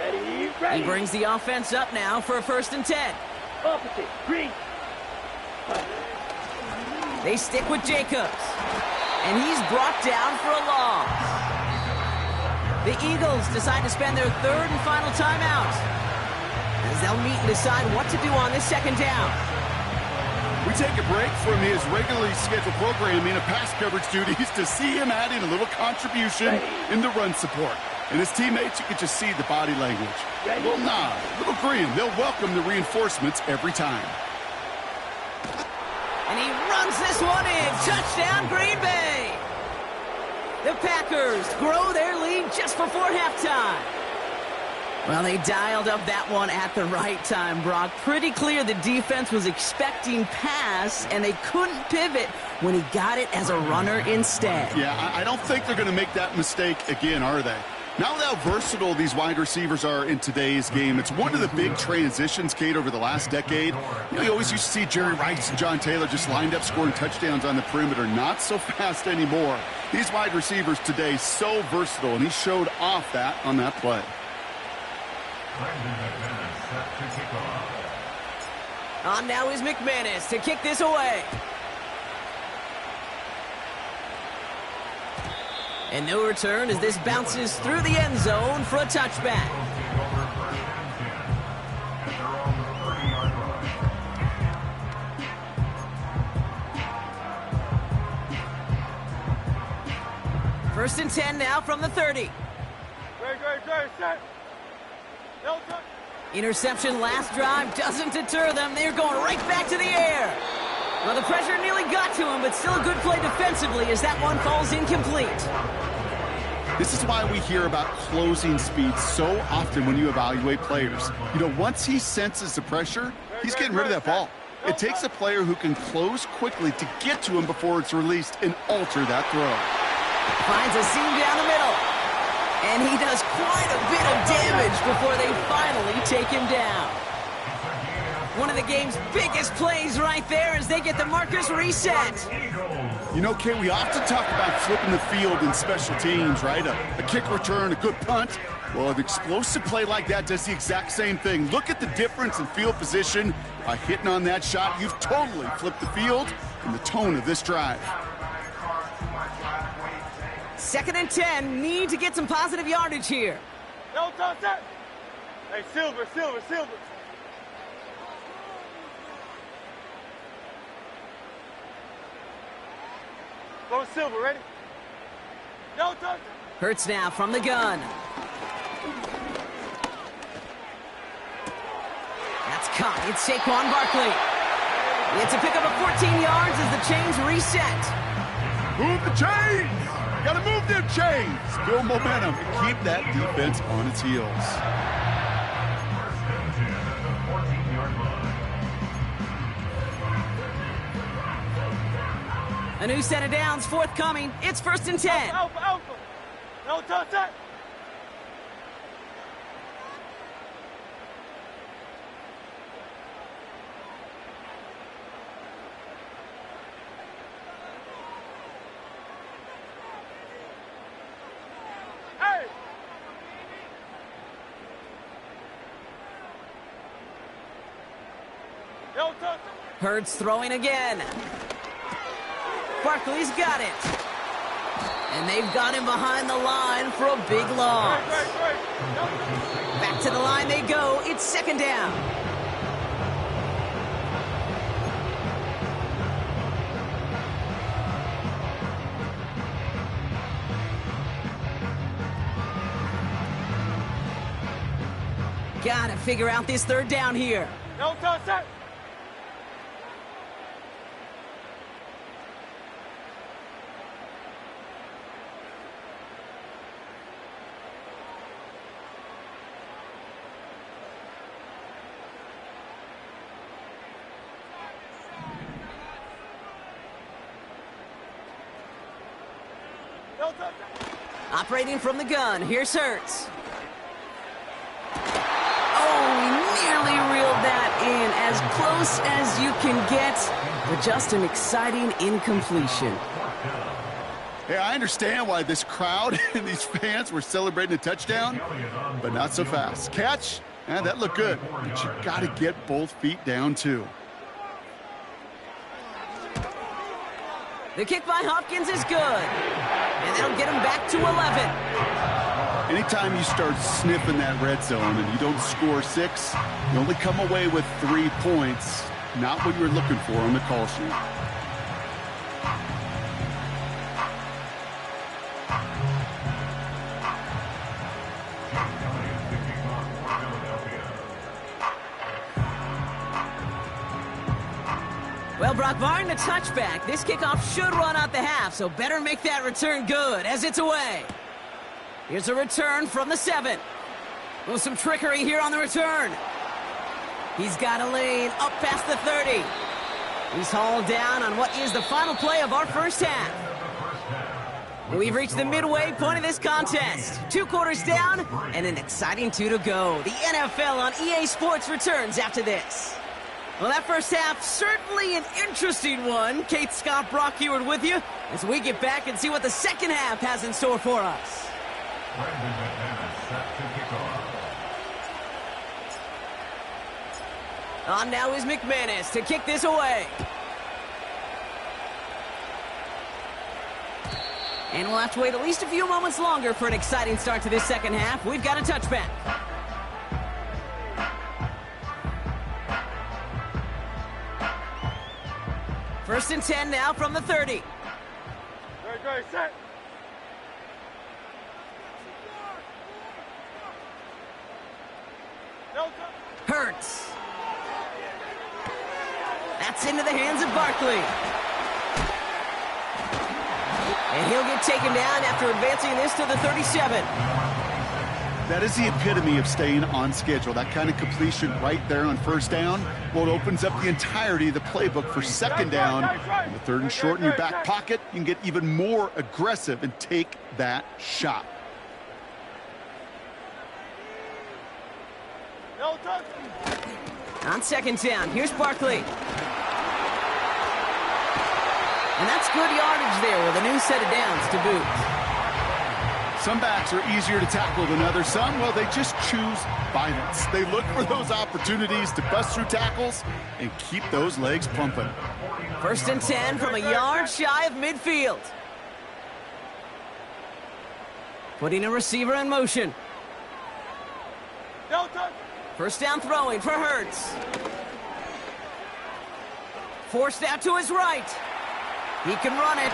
Ready, ready. He brings the offense up now for a 1st and 10. Opposite, green. Hut. They stick with Jacobs. And he's brought down for a loss. The Eagles decide to spend their 3rd and final timeout, as they'll meet and decide what to do on this 2nd down. We take a break from his regularly scheduled programming of pass coverage duties to see him adding a little contribution in the run support. And his teammates, you can just see the body language. A little nod, a little grin. They'll welcome the reinforcements every time. And he runs this one in. Touchdown, Green Bay. The Packers grow their lead just before halftime. Well, they dialed up that one at the right time, Brock. Pretty clear the defense was expecting pass, and they couldn't pivot when he got it as a runner instead. Yeah, I don't think they're going to make that mistake again, are they? Now how versatile these wide receivers are in today's game. It's one of the big transitions, Kate, over the last decade. You know, you always used to see Jerry Rice and John Taylor just lined up scoring touchdowns on the perimeter. Not so fast anymore. These wide receivers today, so versatile, and he showed off that on that play. On now is McManus to kick this away. And no return as this bounces through the end zone for a touchback. First and 10 now from the 30. Set. Interception last drive doesn't deter them. They're going right back to the air. Well, the pressure nearly got to him, but still a good play defensively as that one falls incomplete. This is why we hear about closing speed so often when you evaluate players. You know, once he senses the pressure, he's getting rid of that ball. It takes a player who can close quickly to get to him before it's released and alter that throw. Finds a seam down the middle. And he does quite a bit of damage before they finally take him down. One of the game's biggest plays right there as they get the markers reset. You know, Kate, we often talk about flipping the field in special teams, right? A kick return, a good punt. Well, an explosive play like that does the exact same thing. Look at the difference in field position. By hitting on that shot, you've totally flipped the field and the tone of this drive. 2nd and 10. Need to get some positive yardage here. No touch that. Hey, Silver. Go Silver, ready? No touch. Hurts now from the gun. That's caught. It's Saquon Barkley. It's a pickup of 14 yards as the chains reset. Move the chains! Gotta move them chains! Build momentum and keep that defense on its heels. First and 10 at the 14-yard line. A new set of downs forthcoming. It's 1st and 10. Alpha. No touch that. Hey. No touch. Hurts throwing again. Barkley's got it. And they've got him behind the line for a big loss. Back to the line they go. It's 2nd down. Gotta figure out this 3rd down here. No touch that. Operating from the gun, here's Hurts. Oh, he nearly reeled that in, as close as you can get, but just an exciting incompletion. Hey, I understand why this crowd and these fans were celebrating a touchdown, but not so fast. Catch, that looked good, but you got to get both feet down too. The kick by Hopkins is good, and that'll get him back to 11. Anytime you start sniffing that red zone and you don't score 6, you only come away with 3 points, not what you were looking for on the call sheet. Well, Brock, barring the touchback, this kickoff should run out the half, so better make that return good as it's away. Here's a return from the 7. With some trickery here on the return. He's got a lane up past the 30. He's hauled down on what is the final play of our first half. We've reached the midway point of this contest. 2 quarters down and an exciting 2 to go. The NFL on EA Sports returns after this. Well, that first half, certainly an interesting one. Kate, Scott, Brock Heward with you as we get back and see what the second half has in store for us. Brandon McManus set to kick off. On now is McManus to kick this away. And we'll have to wait at least a few moments longer for an exciting start to this second half. We've got a touchback. First and 10 now from the 30. Ready, set. No touch. Hurts. That's into the hands of Barkley. And he'll get taken down after advancing this to the 37. That is the epitome of staying on schedule. That kind of completion right there on first down. Well, it opens up the entirety of the playbook for second down. And the 3rd and short in your back pocket, you can get even more aggressive and take that shot. No touch. On second down, here's Barkley. And that's good yardage there with a new set of downs to boot. Some backs are easier to tackle than others. Some, well, they just choose violence. They look for those opportunities to bust through tackles and keep those legs pumping. First and 10 from a yard shy of midfield. Putting a receiver in motion. First down throwing for Hurts. Forced out to his right. He can run it.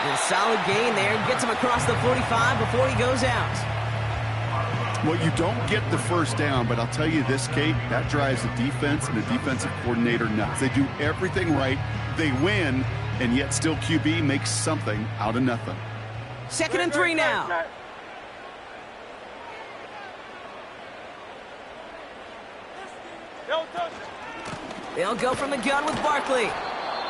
And a solid gain there. Gets him across the 45 before he goes out. Well, you don't get the first down, but I'll tell you this, Kate, that drives the defense and the defensive coordinator nuts. They do everything right. They win, and yet still QB makes something out of nothing. 2nd and 3 now. They'll go from the gun with Barkley.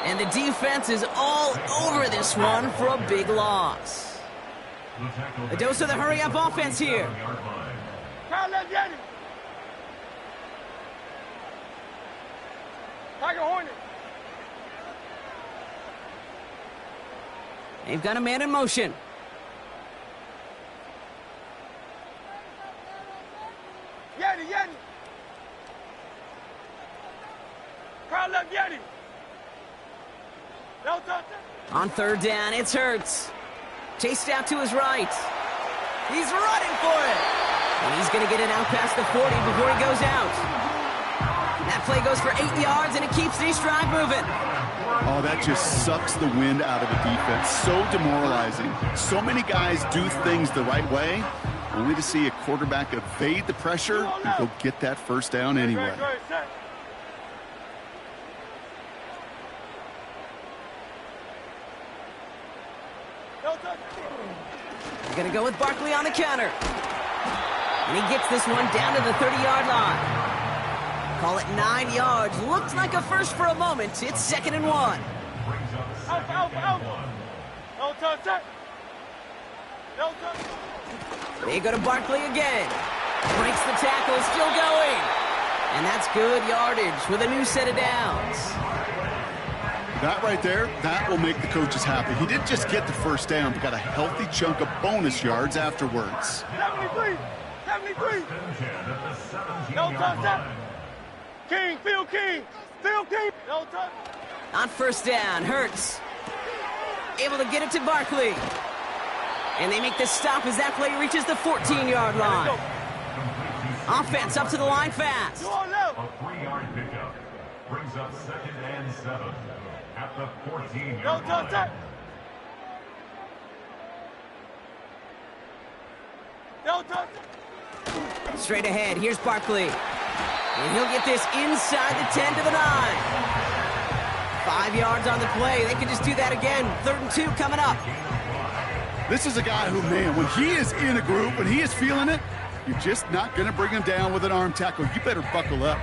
And the defense is all over this one for a big loss. A dose of the hurry-up offense here. They've got a man in motion. On 3rd down, it's Hurts. Chased out to his right. He's running for it. And he's going to get it out past the 40 before he goes out. That play goes for 8 yards, and it keeps this drive moving. Oh, that just sucks the wind out of a defense. So demoralizing. So many guys do things the right way, only to see a quarterback evade the pressure and go get that first down anyway. They're going to go with Barkley on the counter. And he gets this one down to the 30-yard line. Call it 9 yards. Looks like a first for a moment. It's 2nd and 1. They go to Barkley again. Breaks the tackle, still going. And that's good yardage with a new set of downs. That right there, that will make the coaches happy. He didn't just get the first down, but got a healthy chunk of bonus yards afterwards. 73. No touchdown. King, Phil King. No touchdown. On 1st down, Hurts able to get it to Barkley. And they make the stop as that play reaches the 14-yard line. Offense up to the line fast. A 3-yard pickup brings up 2nd and 7 at the 14-yard line. No touchdown. Straight ahead, here's Barkley. And he'll get this inside the 10 to the 9. 5 yards on the play. They can just do that again. 3rd and 2 coming up. This is a guy who, man, when he is in a group, when he is feeling it, you're just not going to bring him down with an arm tackle. You better buckle up.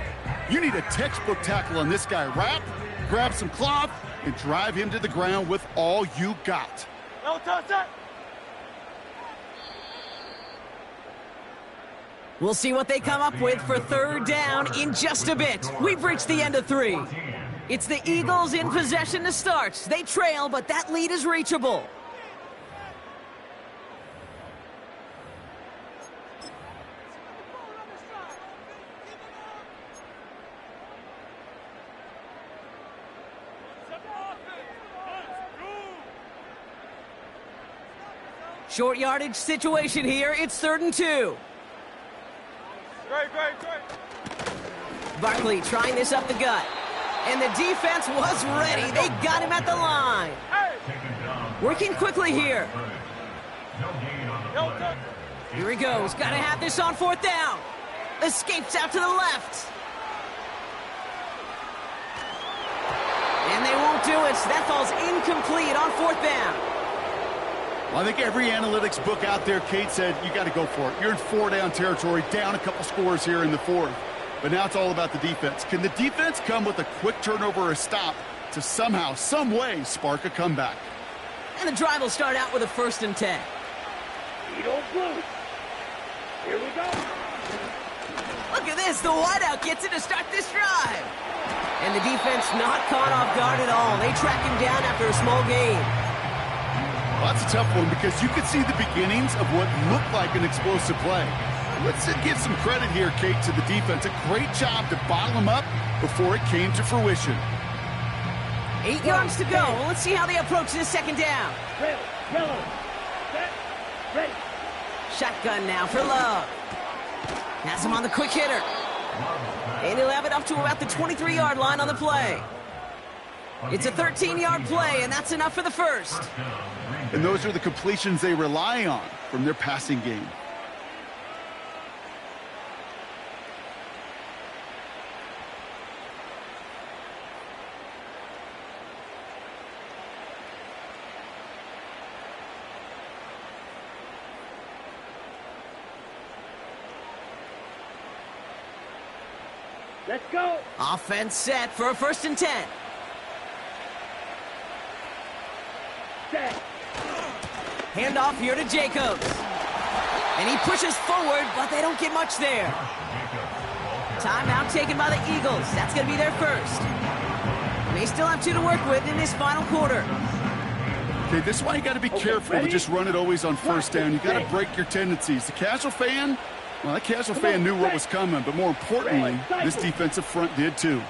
You need a textbook tackle on this guy. Wrap, grab some cloth, and drive him to the ground with all you got. No touchdown. We'll see what they come up with for 3rd down in just a bit. We've reached the end of 3. It's the Eagles in possession to start. They trail, but that lead is reachable. Short yardage situation here. It's 3rd and 2. Great. Barkley trying this up the gut. And the defense was ready. They got him at the line. Working quickly here. Here he goes. Got to have this on 4th down. Escapes out to the left. And they won't do it. That falls incomplete on 4th down. Well, I think every analytics book out there, Kate, said you got to go for it. You're in 4-down territory, down a couple scores here in the 4th. But now it's all about the defense. Can the defense come with a quick turnover or a stop to somehow, some way, spark a comeback? And the drive will start out with a 1st and 10. Eagles blue. Here we go. Look at this. The wideout gets it to start this drive. And the defense not caught off guard at all. They track him down after a small gain. Well, that's a tough one because you could see the beginnings of what looked like an explosive play. Let's give some credit here, Kate, to the defense. A great job to bottle him up before it came to fruition. 8 yards to go. Let's see how they approach this 2nd down. Red, yellow, set, ready. Shotgun now for Love. Has him on the quick hitter. And he'll have it up to about the 23-yard line on the play. It's a 13-yard play, and that's enough for the first. And those are the completions they rely on from their passing game. Let's go. Offense set for a 1st and 10. Set. Handoff here to Jacobs. And he pushes forward, but they don't get much there. Timeout taken by the Eagles. That's going to be their first. They still have 2 to work with in this final quarter. Okay, this is why you got to be careful to just run it always on 1st down. You got to break your tendencies. The casual fan, well, that casual fan knew what was coming, but more importantly, this defensive front did too.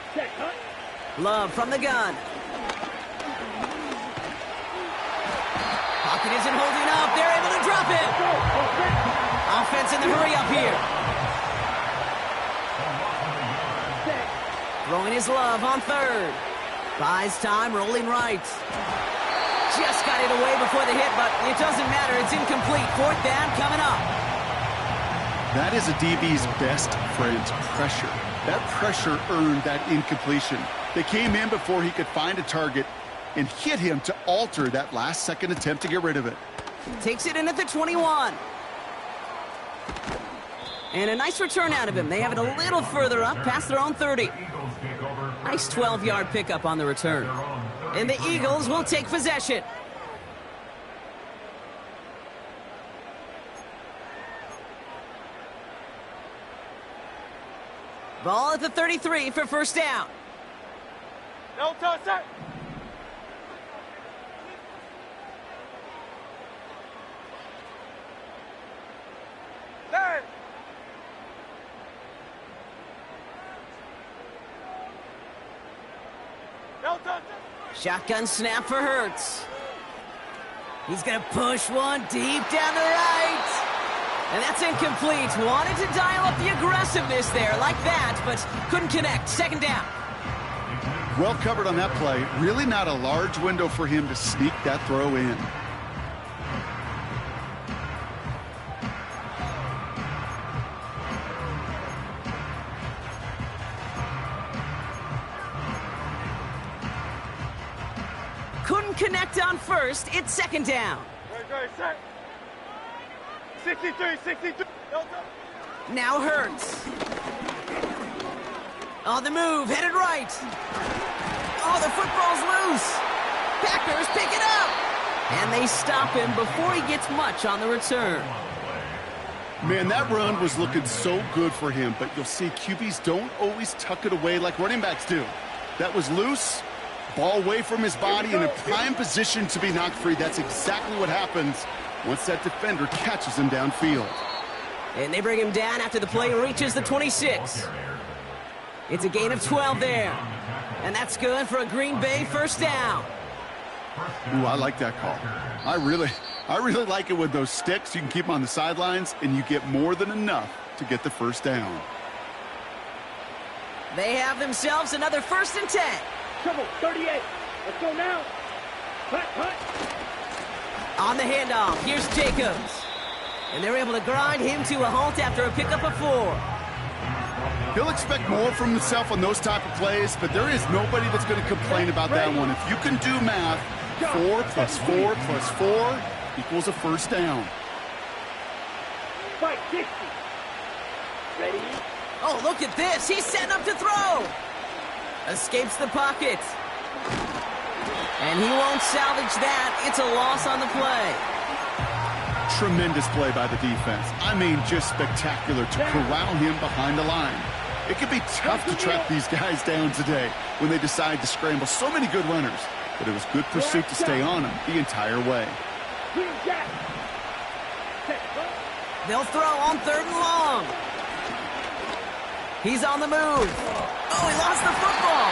Love from the gun. Pocket isn't holding up. They're able to drop it. Offense in the hurry up here. Throwing his Love on 3rd. Buys time, rolling right. Just got it away before the hit, but it doesn't matter. It's incomplete. 4th down coming up. That is a DB's best friend, pressure. That pressure earned that incompletion. They came in before he could find a target and hit him to alter that last-second attempt to get rid of it. Takes it in at the 21. And a nice return out of him. They have it a little further up, past their own 30. Nice 12-yard pickup on the return. And the Eagles will take possession. Ball at the 33 for 1st down. No touch, sir. Third. No touch. Shotgun snap for Hurts. He's going to push one deep down the right. And that's incomplete. Wanted to dial up the aggressiveness there like that, but couldn't connect. 2nd down. Well covered on that play. Really not a large window for him to sneak that throw in. Couldn't connect on 1st. It's 2nd down. Very set. 63. No touch. Now Hurts. On the move, headed right. Oh, the football's loose. Packers pick it up. And they stop him before he gets much on the return. Man, that run was looking so good for him, but you'll see QBs don't always tuck it away like running backs do. That was loose, ball away from his body, in a prime position to be knocked free. That's exactly what happens once that defender catches him downfield. And they bring him down after the play reaches the 26. It's a gain of 12 there. And that's good for a Green Bay 1st down. Ooh, I like that call. I really like it with those sticks. You can keep them on the sidelines, and you get more than enough to get the 1st down. They have themselves another 1st and 10. Trouble, 38. Let's go now. Hut. On the handoff, here's Jacobs. And they're able to grind him to a halt after a pickup of 4. He'll expect more from himself on those type of plays, but there is nobody that's going to complain about that one. If you can do math, 4 plus 4 plus 4 equals a 1st down. Fight, 60. Ready? Oh, look at this. He's setting up to throw. Escapes the pocket. And he won't salvage that. It's a loss on the play. Tremendous play by the defense. I mean, just spectacular to corral him behind the line. It can be tough to track these guys down today when they decide to scramble. So many good runners, but it was good pursuit to stay on them the entire way. They'll throw on 3rd and long. He's on the move. Oh, he lost the football.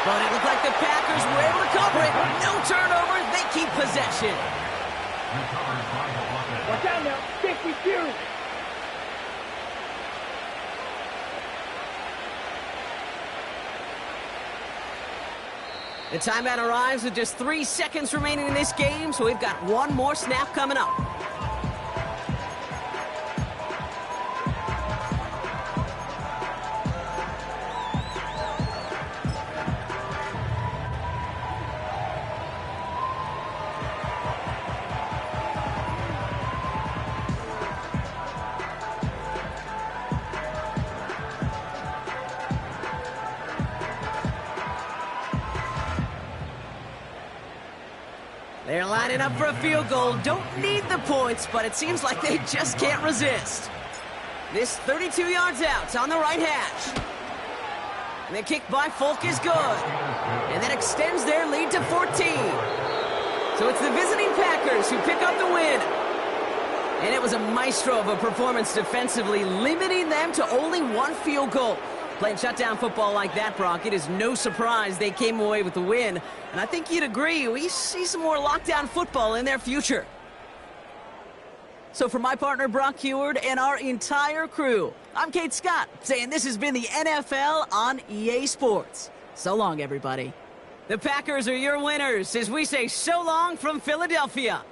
But it looked like the Packers were able to cover it. No turnovers. They keep possession. Recovered by the Buckeyes. Watch out now. Safety Fury. The timeout arrives with just 3 seconds remaining in this game, so we've got one more snap coming up. They're lining up for a field goal. Don't need the points, but it seems like they just can't resist. This 32 yards out. It's on the right hash. And the kick by Folk is good. And that extends their lead to 14. So it's the visiting Packers who pick up the win. And it was a maestro of a performance defensively, limiting them to only one field goal. Playing shutdown football like that, Brock, it is no surprise they came away with the win. And I think you'd agree, we see some more lockdown football in their future. So for my partner, Brock Heward, and our entire crew, I'm Kate Scott, saying this has been the NFL on EA Sports. So long, everybody. The Packers are your winners as we say so long from Philadelphia.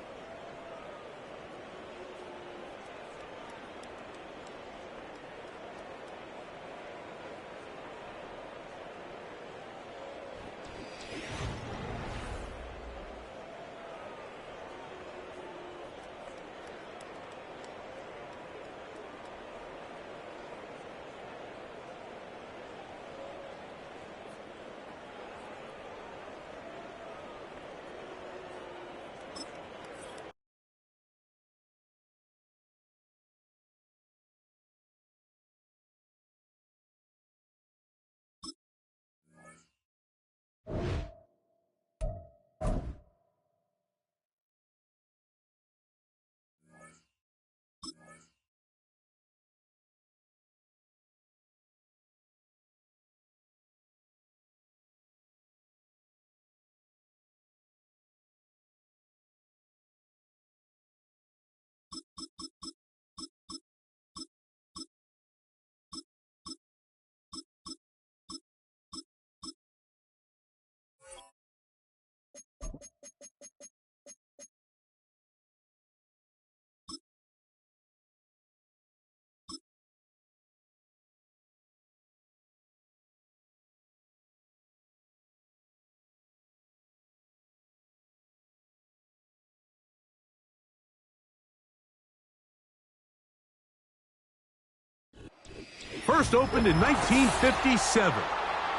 First opened in 1957.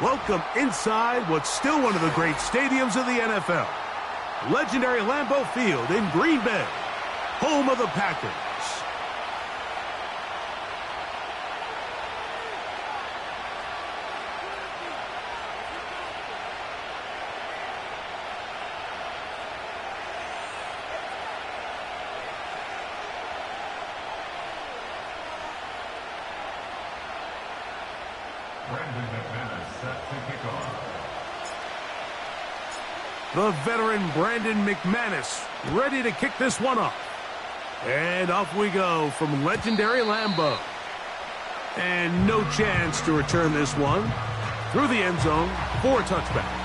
Welcome inside what's still one of the great stadiums of the NFL. Legendary Lambeau Field in Green Bay, home of the Packers. Brandon McManus set to kick off. The veteran Brandon McManus ready to kick this one off. And off we go from legendary Lambeau. And no chance to return this one through the end zone for a touchback.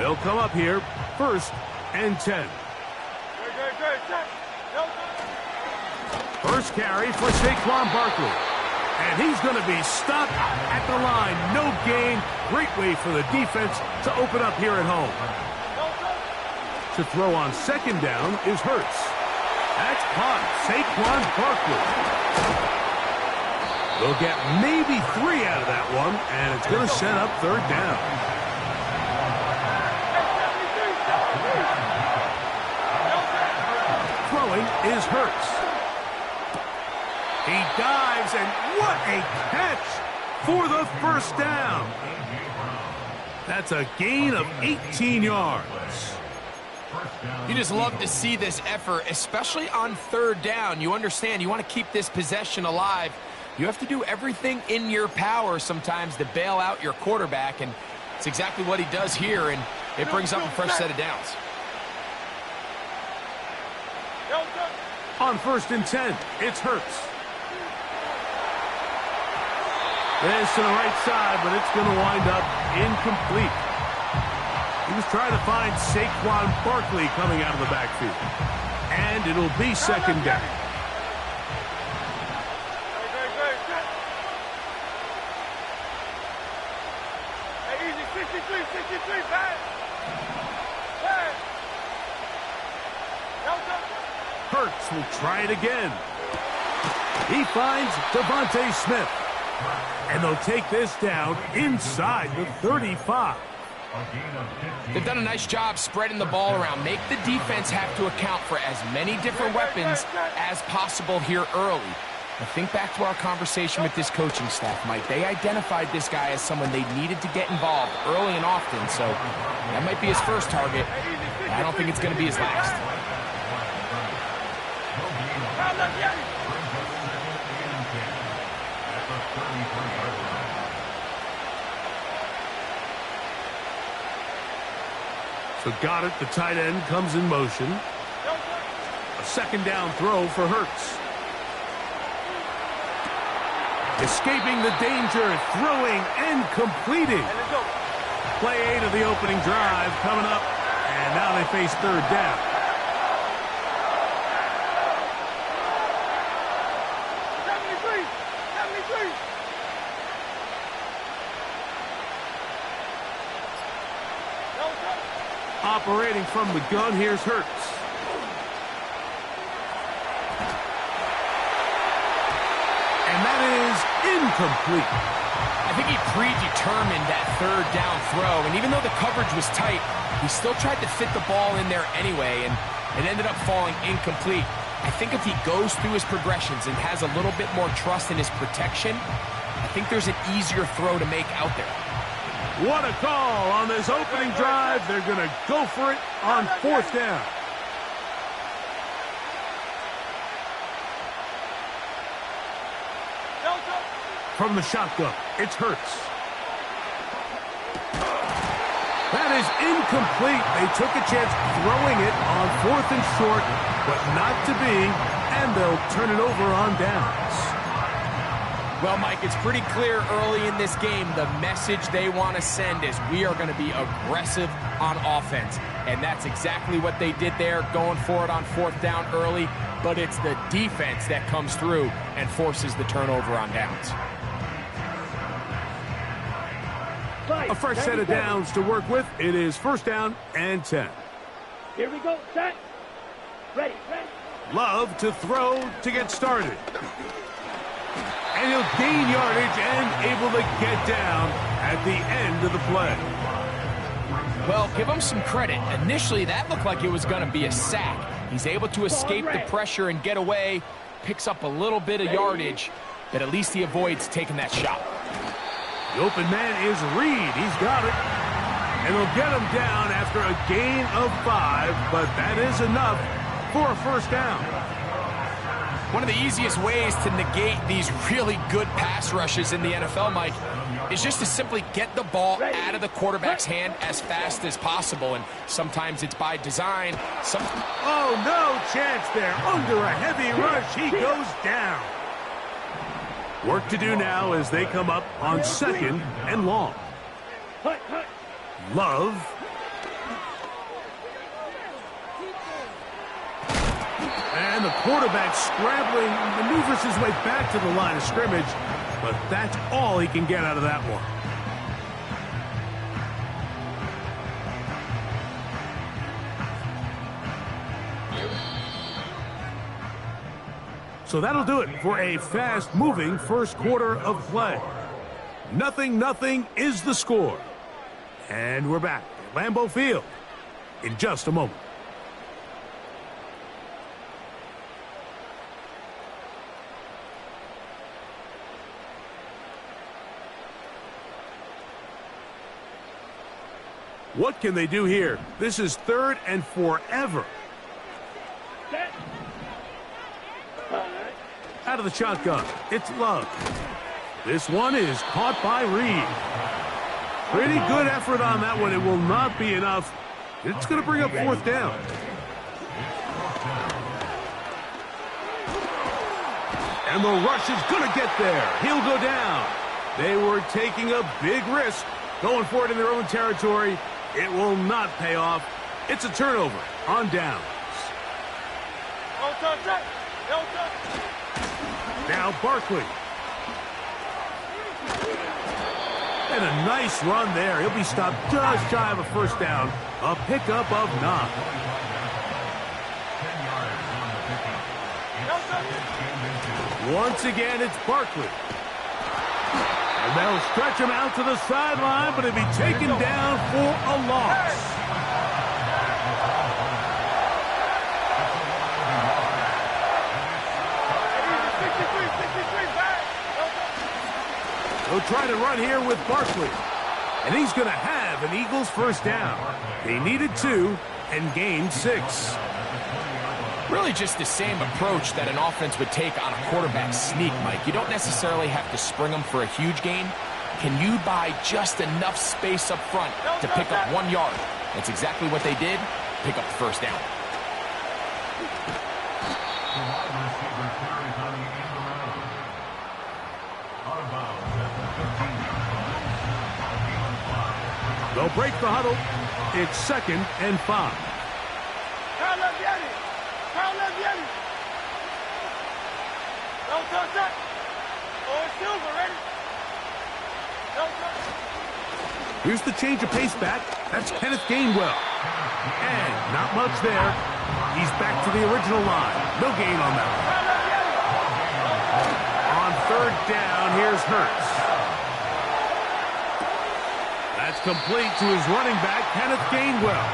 They'll come up here, 1st and 10. First carry for Saquon Barkley. And he's going to be stopped at the line. No gain. Great way for the defense to open up here at home. To throw on 2nd down is Hurts. That's caught. Saquon Barkley. They'll get maybe 3 out of that one, and it's going to set up 3rd down. Throwing is Hurts. He dives, and what a catch for the 1st down. That's a gain of 18 yards. You just love to see this effort, especially on 3rd down. You understand, you want to keep this possession alive. You have to do everything in your power sometimes to bail out your quarterback, and it's exactly what he does here, and it brings up a fresh set of downs. On 1st and 10, it's Hurts. This to the right side, but it's going to wind up incomplete. He was trying to find Saquon Barkley coming out of the backfield. And it'll be 2nd down. Hurts will try it again. He finds Devontae Smith. And they'll take this down inside the 35. They've done a nice job spreading the ball around. Make the defense have to account for as many different weapons as possible here early. I think back to our conversation with this coaching staff, Mike. They identified this guy as someone they needed to get involved early and often, so that might be his first target. I don't think it's going to be his last. So got it. The tight end comes in motion. A 2nd down throw for Hurts. Escaping the danger, throwing and completing. Play 8 of the opening drive coming up, and now they face 3rd down. Operating from the gun, here's Hurts. And that is incomplete. I think he predetermined that 3rd down throw, and even though the coverage was tight, he still tried to fit the ball in there anyway, and it ended up falling incomplete. I think if he goes through his progressions and has a little bit more trust in his protection, I think there's an easier throw to make out there. What a call on this opening drive. They're going to go for it on 4th down. From the shotgun, it's Hurts. That is incomplete. They took a chance throwing it on 4th and short, but not to be, and they'll turn it over on downs. Well, Mike, it's pretty clear early in this game the message they want to send is we are going to be aggressive on offense. And that's exactly what they did there, going for it on 4th down early. But it's the defense that comes through and forces the turnover on downs. A fresh set of downs to work with. It is 1st down and 10. Here we go, set. Ready. Love to throw to get started. And he'll gain yardage and able to get down at the end of the play. Well, give him some credit. Initially, that looked like it was going to be a sack. He's able to escape the pressure and get away, picks up a little bit of yardage, but at least he avoids taking that shot. The open man is Reed. He's got it. And they'll get him down after a gain of 5, but that is enough for a 1st down. One of the easiest ways to negate these really good pass rushes in the NFL, Mike, is just to simply get the ball out of the quarterback's hand as fast as possible. And sometimes it's by design. Oh, no chance there. Under a heavy rush, he goes down. Work to do now as they come up on 2nd and long. Love the quarterback scrambling, maneuvers his way back to the line of scrimmage, but that's all he can get out of that one. So that'll do it for a fast-moving first quarter of play. 0-0 is the score. And we're back at Lambeau Field in just a moment. What can they do here? This is 3rd and forever. Out of the shotgun, it's Love. This one is caught by Reed. Pretty good effort on that one. It will not be enough. It's going to bring up 4th down. And the rush is going to get there. He'll go down. They were taking a big risk, going for it in their own territory. It will not pay off. It's a turnover on downs. Now Barkley. And a nice run there. He'll be stopped just shy of a 1st down. A pickup of 9. Once again, it's Barkley. And they'll stretch him out to the sideline, but he'll be taken down for a loss. They'll try to run here with Barkley. And he's going to have an Eagles 1st down. They needed 2 and gained 6. Really just the same approach that an offense would take on a quarterback sneak, Mike. You don't necessarily have to spring them for a huge gain. Can you buy just enough space up front to pick up 1 yard? That's exactly what they did. Pick up the 1st down. They'll break the huddle. It's 2nd and 5. Here's the change of pace back. That's Kenneth Gainwell. And not much there. He's back to the original line. No gain on that one. On 3rd down, here's Hurts. That's complete to his running back, Kenneth Gainwell.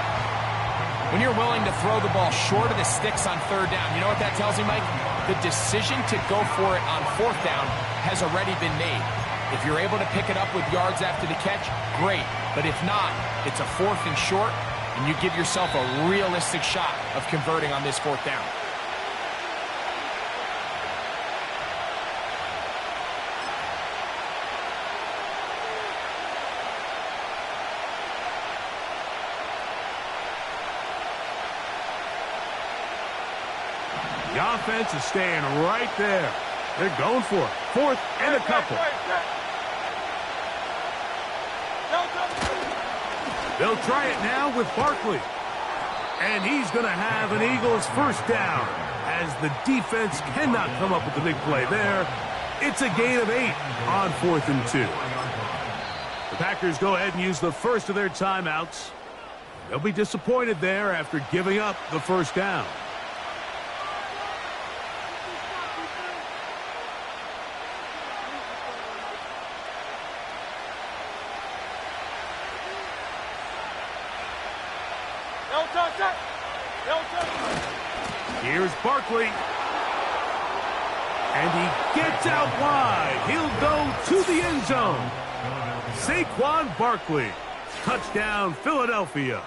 When you're willing to throw the ball short of the sticks on 3rd down, you know what that tells me, Mike? The decision to go for it on 4th down has already been made. If you're able to pick it up with yards after the catch, great. But if not, it's a 4th and short, and you give yourself a realistic shot of converting on this 4th down. The offense is staying right there. They're going for it. 4th and a couple. They'll try it now with Barkley. And he's going to have an Eagles 1st down as the defense cannot come up with the big play there. It's a gain of 8 on 4th and 2. The Packers go ahead and use the first of their timeouts. They'll be disappointed there after giving up the 1st down. Here's Barkley. And he gets out wide. He'll go to the end zone. Saquon Barkley. Touchdown, Philadelphia.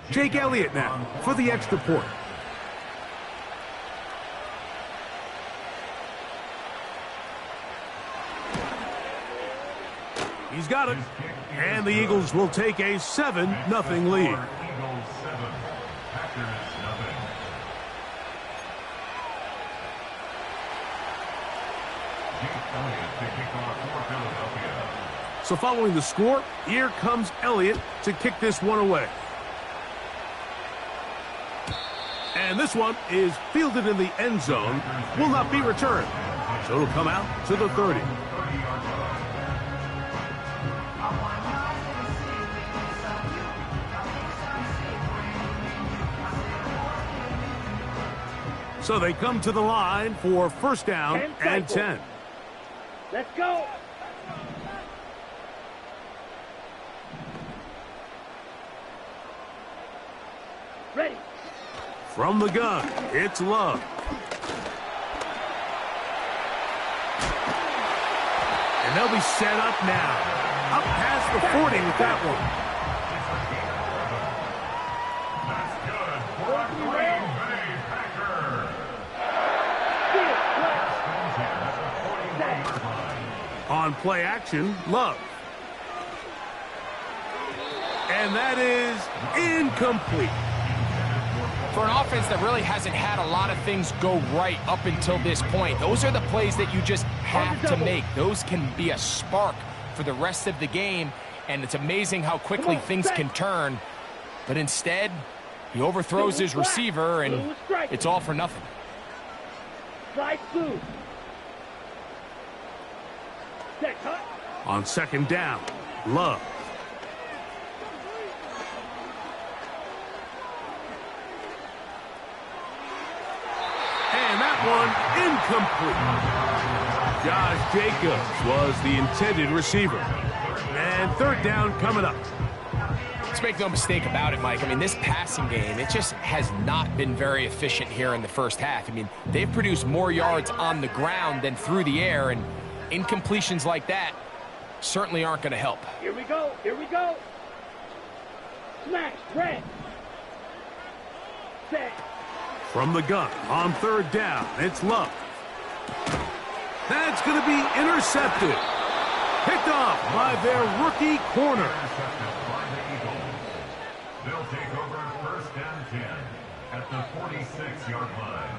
Jake Elliott now for the extra point. He's got it. And the Eagles will take a 7-0 lead. Eagles 7, Packers nothing. Jake Elliott to kick off for Philadelphia. So following the score, here comes Elliott to kick this one away. And this one is fielded in the end zone, will not be returned. So it'll come out to the 30. So they come to the line for first down and 10. Let's go. Ready. From the gun, it's Love. And they'll be set up now. Up past the 40 with that one. That's good for a Green Bay Packer. On play action, Love. And that is incomplete. For an offense that really hasn't had a lot of things go right up until this point, those are the plays that you just have to make. Those can be a spark for the rest of the game, and it's amazing how quickly things can turn. But instead, he overthrows his receiver, and it's all for nothing. Slide through. On second down, Love. And that one incomplete. Josh Jacobs was the intended receiver. And third down coming up. Let's make no mistake about it, Mike. I mean, this passing game, it just has not been very efficient here in the first half. I mean, they've produced more yards on the ground than through the air, and incompletions like that certainly aren't going to help. Here we go. Here we go. Smash. Red. Set. From the gun on third down, it's Love. That's going to be intercepted. Picked off by their rookie corner. Intercepted by the Eagles. They'll take over first and 10 at the 46-yard line.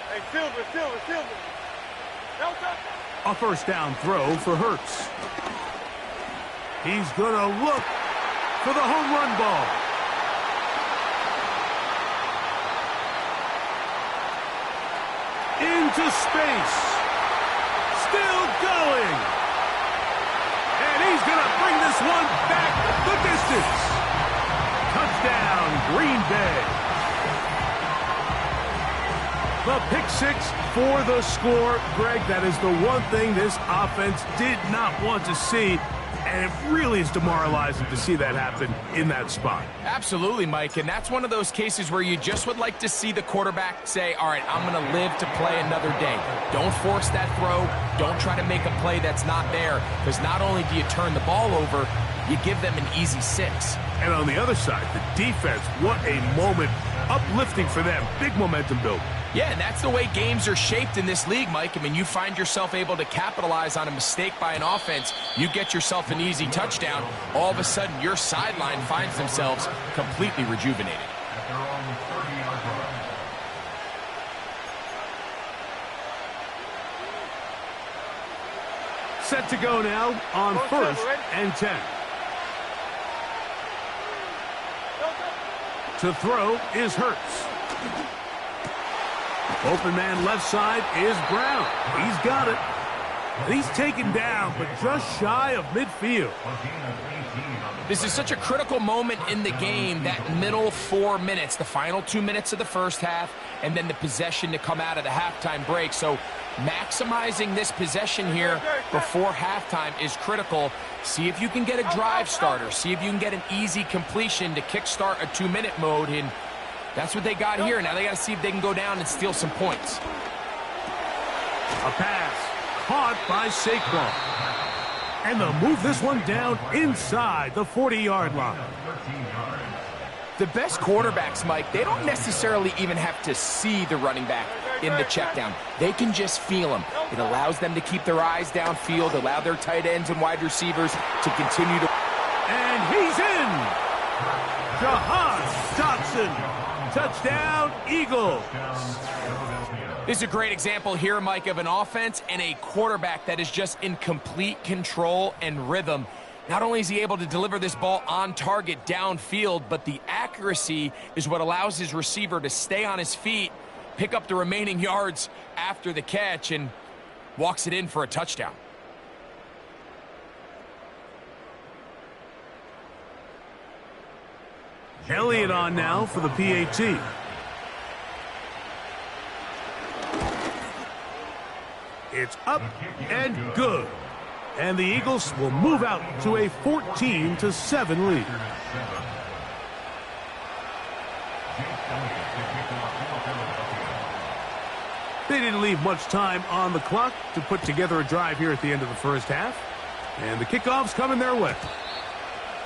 Hey, Silver. A first down throw for Hurts. He's going to look for the home run ball. Into space. Still going. And he's going to bring this one back the distance. Touchdown, Green Bay. The pick six for the score. Greg, that is the one thing this offense did not want to see, and it really is demoralizing to see that happen in that spot. Absolutely, Mike, and that's one of those cases where you just would like to see the quarterback say, all right, I'm going to live to play another day. Don't force that throw. Don't try to make a play that's not there, because not only do you turn the ball over, you give them an easy 6. And on the other side, the defense, what a moment. Uplifting for them. Big momentum build. Yeah, and that's the way games are shaped in this league, Mike. I mean, you find yourself able to capitalize on a mistake by an offense. You get yourself an easy touchdown. All of a sudden, your sideline finds themselves completely rejuvenated. At their own 30-yard line. Set to go now on first and 10. To throw is Hurts. Open man left side is Brown. He's got it. And he's taken down, but just shy of midfield. This is such a critical moment in the game, that middle 4 minutes, the final 2 minutes of the first half, and then the possession to come out of the halftime break. So maximizing this possession here before halftime is critical. See if you can get a drive starter. See if you can get an easy completion to kickstart a 2-minute mode, and that's what they got here. Now they got to see if they can go down and steal some points. A pass caught by Saquon. And they'll move this one down inside the 40-yard line. The best quarterbacks, Mike, they don't necessarily even have to see the running back in the check down. They can just feel him. It allows them to keep their eyes downfield, allow their tight ends and wide receivers to continue to... And he's in! Jahan Dotson. Touchdown, Eagles. This is a great example here, Mike, of an offense and a quarterback that is just in complete control and rhythm. Not only is he able to deliver this ball on target downfield, but the accuracy is what allows his receiver to stay on his feet, pick up the remaining yards after the catch, and walks it in for a touchdown. Elliott on now for the PAT. It's up and good. And the Eagles will move out to a 14-7 lead. They didn't leave much time on the clock to put together a drive here at the end of the first half. And the kickoff's coming their way.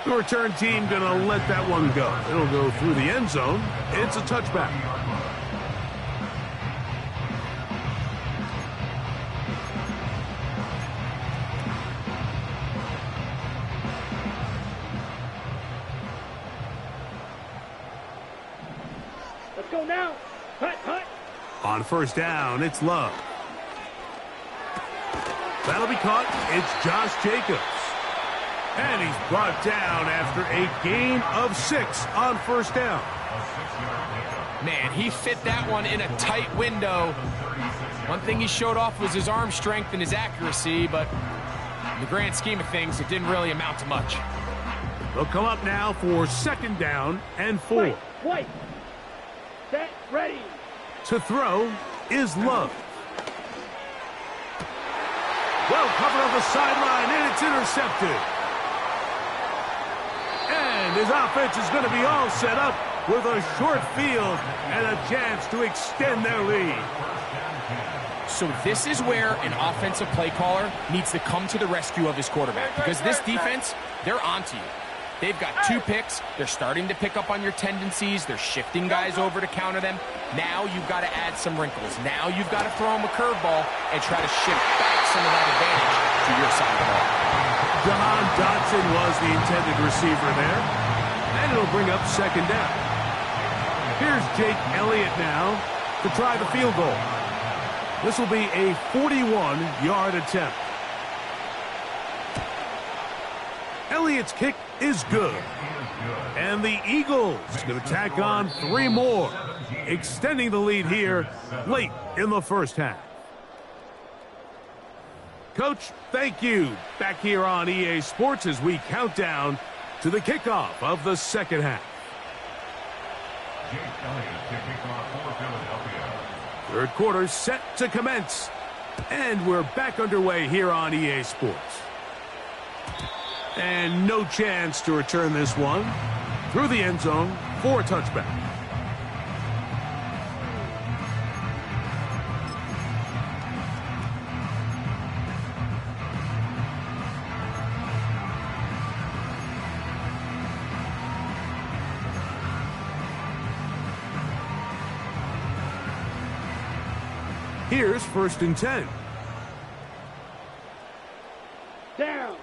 The return team going to let that one go. It'll go through the end zone. It's a touchback. Let's go now. Hut, hut. On first down, it's Love. That'll be caught. It's Josh Jacobs. And he's brought down after a gain of 6 on first down. Man, he fit that one in a tight window. One thing he showed off was his arm strength and his accuracy, but in the grand scheme of things, it didn't really amount to much. They'll come up now for second down and 4. Wait. Set, ready. To throw is Love. Well covered on the sideline, and it's intercepted. And his offense is going to be all set up with a short field and a chance to extend their lead. So this is where an offensive play caller needs to come to the rescue of his quarterback, because this defense, they're onto you. They've got 2 picks. They're starting to pick up on your tendencies. They're shifting guys over to counter them. Now you've got to add some wrinkles. Now you've got to throw them a curveball and try to shift back some of that advantage to your side of the ball. Jahan Dotson was the intended receiver there. And it'll bring up second down. Here's Jake Elliott now to try the field goal. This will be a 41-yard attempt. Elliott's kick is good. And the Eagles going to tack on 3 more, extending the lead here late in the first half. Coach, thank you. Back here on EA Sports as we count down to the kickoff of the second half. Third quarter set to commence. And we're back underway here on EA Sports. And no chance to return this one through the end zone for a touchback. Here's first and 10. Down.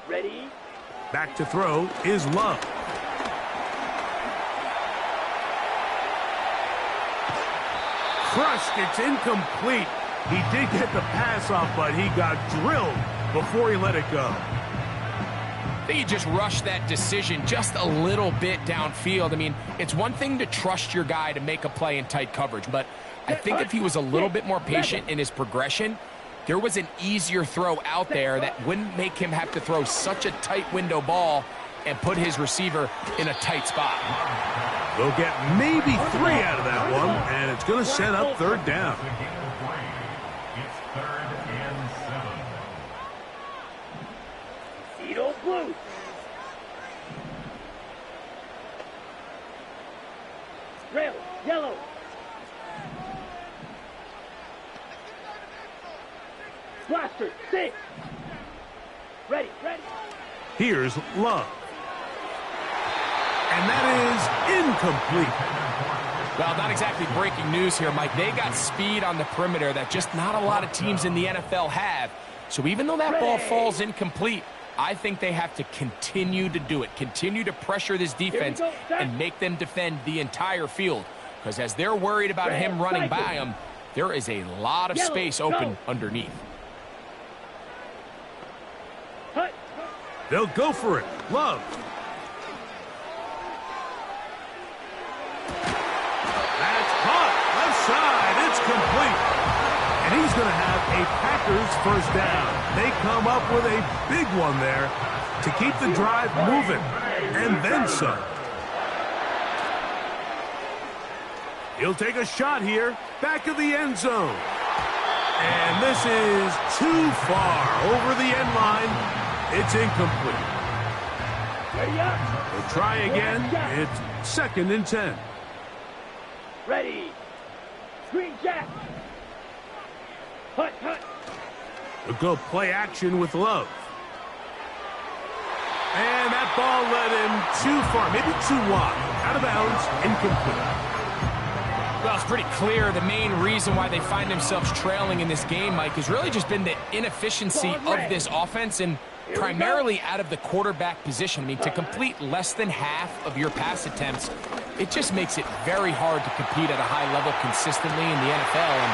Ready. Back to throw is Love. Crushed. It's incomplete. He did get the pass off, but he got drilled before he let it go. I think he just rushed that decision just a little bit downfield. I mean, it's one thing to trust your guy to make a play in tight coverage, but I think if he was a little bit more patient in his progression, there was an easier throw out there that wouldn't make him have to throw such a tight window ball and put his receiver in a tight spot. They'll get maybe 3 out of that one, and it's going to set up third down. It's 3rd and 7. Edo blue. Rail, yellow. Blaster, 6. Ready. Here's Love. And that is incomplete. Well, not exactly breaking news here, Mike. They got speed on the perimeter that just not a lot of teams in the NFL have. So even though that ball falls incomplete, I think they have to continue to do it. Continue to pressure this defense and make them defend the entire field. Because as they're worried about him running by them, there is a lot of space open underneath. They'll go for it. Love. That's hot. Left side. It's complete. And he's going to have a Packers first down. They come up with a big one there to keep the drive moving. And then some. He'll take a shot here. Back of the end zone. And this is too far over the end line. It's incomplete. We'll try again. It's 2nd and 10. Ready. Screen jack. Hut. We'll go play action with Love. And that ball led him too far, maybe too wide. Out of bounds, incomplete. Well, it's pretty clear the main reason why they find themselves trailing in this game, Mike, has really just been the inefficiency of this offense and primarily out of the quarterback position. I mean, to complete less than half of your pass attempts, it just makes it very hard to compete at a high level consistently in the NFL. And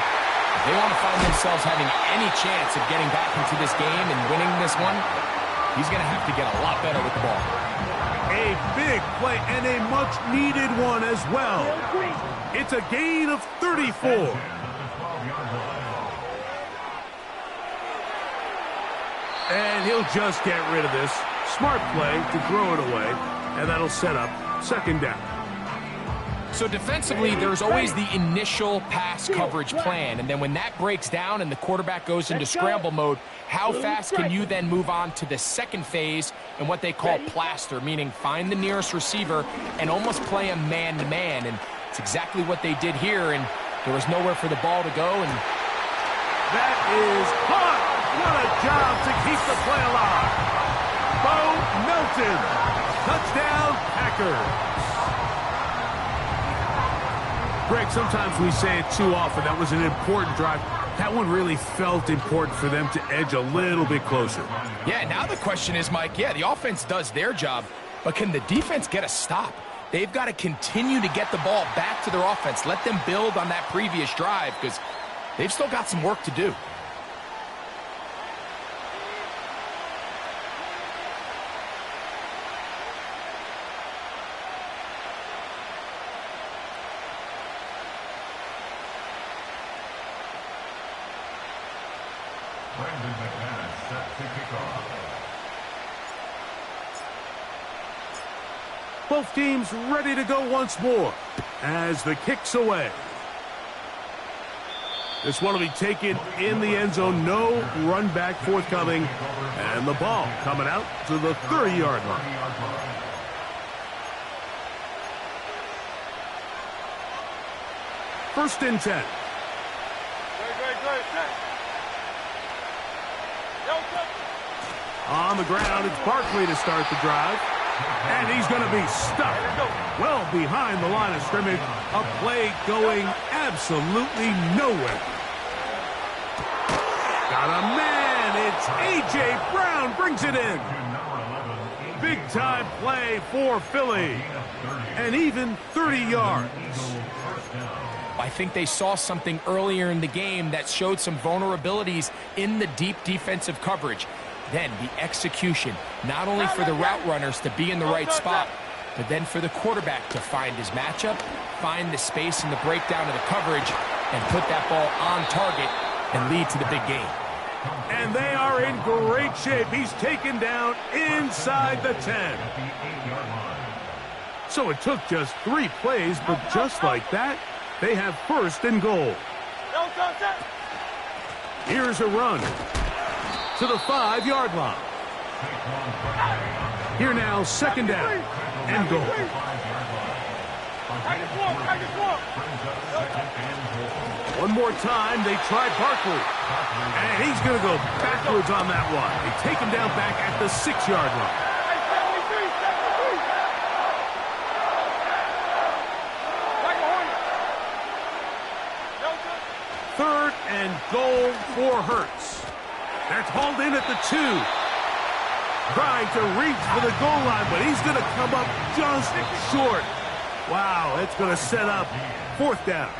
if they want to find themselves having any chance of getting back into this game and winning this one, he's going to have to get a lot better with the ball. A big play and a much-needed one as well. It's a gain of 34. And he'll just get rid of this. Smart play to throw it away, and that'll set up 2nd down. So defensively, there's always the initial pass coverage plan, and then when that breaks down and the quarterback goes into scramble mode, how fast can you then move on to the second phase and what they call plaster, meaning find the nearest receiver and almost play a man-to-man, and it's exactly what they did here, and there was nowhere for the ball to go, and that is hot. What a job to keep the play alive. Bo Melton. Touchdown, Packers. Greg, sometimes we say it too often. That was an important drive. That one really felt important for them to edge a little bit closer. Yeah, now the question is, Mike, the offense does their job, but can the defense get a stop? They've got to continue to get the ball back to their offense. Let them build on that previous drive because they've still got some work to do. Both teams ready to go once more as the kick's away. This one will be taken in the end zone. No run back forthcoming. And the ball coming out to the 30-yard line. First and 10. On the ground, it's Barkley to start the drive. And he's going to be stuck well behind the line of scrimmage. A play going absolutely nowhere. Got a man. It's A.J. Brown brings it in. Big-time play for Philly. And even 30 yards. I think they saw something earlier in the game that showed some vulnerabilities in the deep defensive coverage. Then the execution, not only for the route runners to be in the right spot, but then for the quarterback to find his matchup, find the space in the breakdown of the coverage, and put that ball on target and lead to the big game. And they are in great shape. He's taken down inside the 10. So it took just 3 plays, but just like that, they have first and goal. Here's a run to the 5-yard line. Here now, 2nd down and goal. One more time, they try Barkley. And he's going to go backwards on that one. They take him down back at the 6-yard line. Third and goal for Hurts. That's hauled in at the 2. Trying to reach for the goal line, but he's going to come up just short. Wow, that's going to set up 4th down.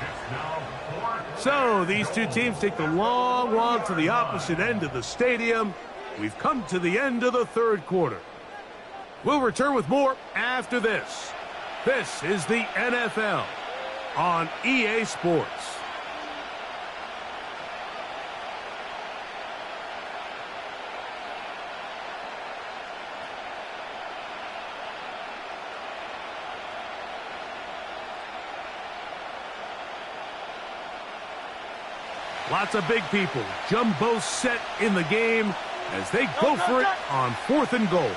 So these two teams take the long walk to the opposite end of the stadium. We've come to the end of the 3rd quarter. We'll return with more after this. This is the NFL on EA Sports. Lots of big people. Jumbo set in the game as they go for it on 4th and goal.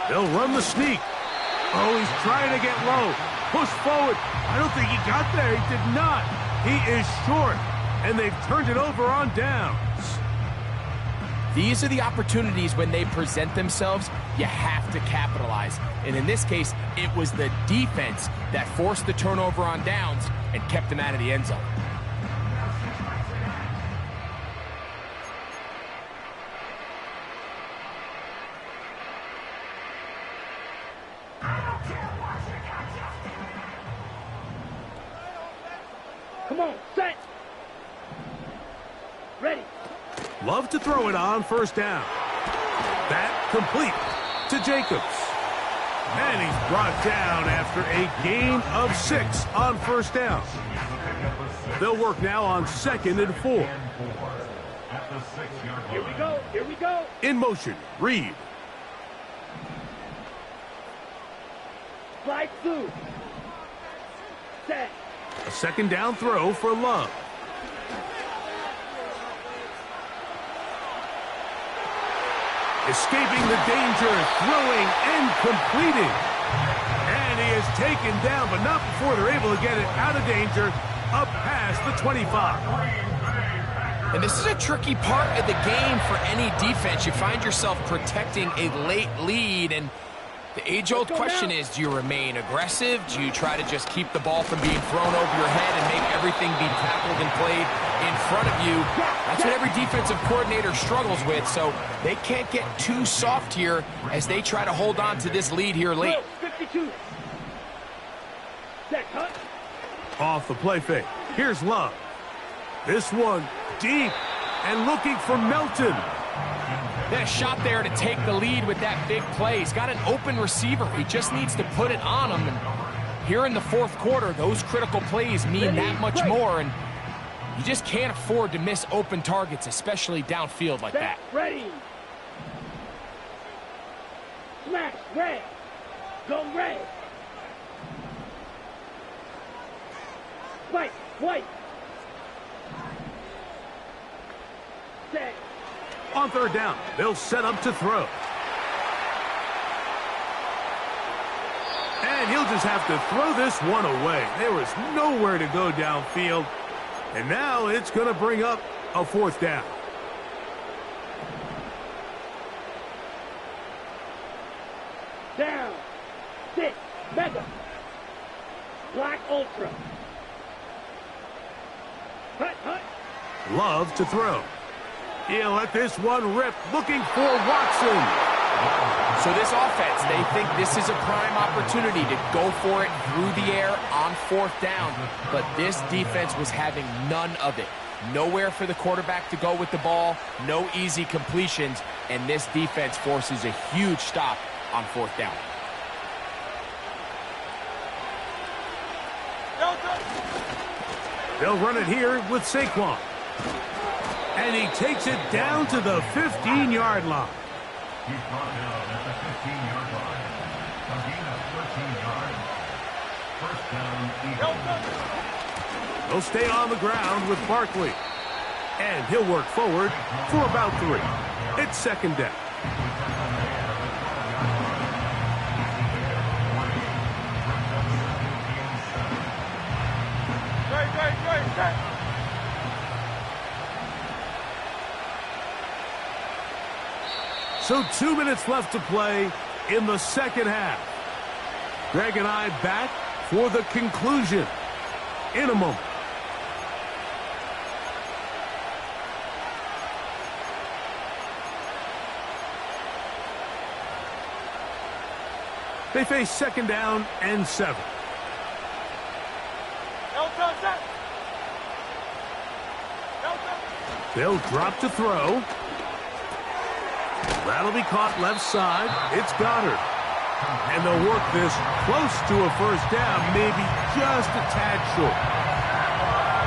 They'll run the sneak. Oh, he's trying to get low. Push forward. I don't think he got there. He did not. He is short. And they've turned it over on downs. These are the opportunities when they present themselves, you have to capitalize. And in this case, it was the defense that forced the turnover on downs and kept them out of the end zone. Come on, set. Ready. Love to throw it on 1st down. That complete to Jacobs. And he's brought down after a gain of 6 on 1st down. They'll work now on 2nd and 4. Here we go, here we go. In motion, Reed. Slide through. Set. A 2nd down throw for Love. Escaping the danger, throwing and completing. And he is taken down, but not before they're able to get it out of danger, up past the 25. And this is a tricky part of the game for any defense. You find yourself protecting a late lead, and the age-old question is, do you remain aggressive? Do you try to just keep the ball from being thrown over your head and make everything be tackled and played in front of you? That's what every defensive coordinator struggles with, so they can't get too soft here as they try to hold on to this lead here late. 52. Set, cut. Off the play fake. Here's Love. This one deep and looking for Melton. That shot there to take the lead with that big play. He's got an open receiver. He just needs to put it on him. And here in the 4th quarter, those critical plays mean that much more. And you just can't afford to miss open targets, especially downfield like that. Ready. Smash, red. Go red. Spike, white. Set. On 3rd down, they'll set up to throw. And he'll just have to throw this one away. There was nowhere to go downfield. And now it's going to bring up a 4th down. Down. 6. Mega. Black Ultra. Hut, hut. Love to throw. He'll let this one rip, looking for Watson. So this offense, they think this is a prime opportunity to go for it through the air on 4th down. But this defense was having none of it. Nowhere for the quarterback to go with the ball, no easy completions, and this defense forces a huge stop on 4th down. They'll run it here with Saquon. And he takes it down to the 15-yard line. He's brought down at the 15-yard line. A gain of 13 yards. 1st down, Eagles. He'll stay on the ground with Barkley. And he'll work forward for about 3. It's 2nd down. So 2 minutes left to play in the second half. Greg and I back for the conclusion in a moment. They face second down and 7. They'll drop to throw. That'll be caught left side. It's Goddard. And they'll work this close to a first down, maybe just a tad short.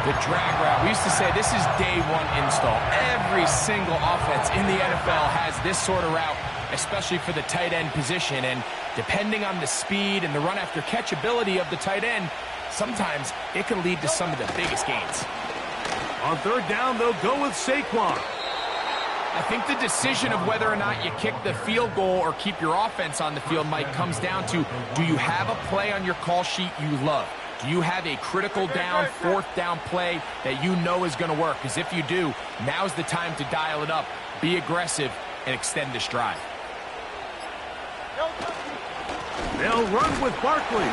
The drag route. We used to say this is day one install. Every single offense in the NFL has this sort of route, especially for the tight end position. And depending on the speed and the run after catch ability of the tight end, sometimes it can lead to some of the biggest gains. On third down, they'll go with Saquon. I think the decision of whether or not you kick the field goal or keep your offense on the field, Mike, comes down to, do you have a play on your call sheet you love? Do you have a critical down, fourth down play that you know is going to work? Because if you do, now's the time to dial it up, be aggressive, and extend this drive. They'll run with Barkley.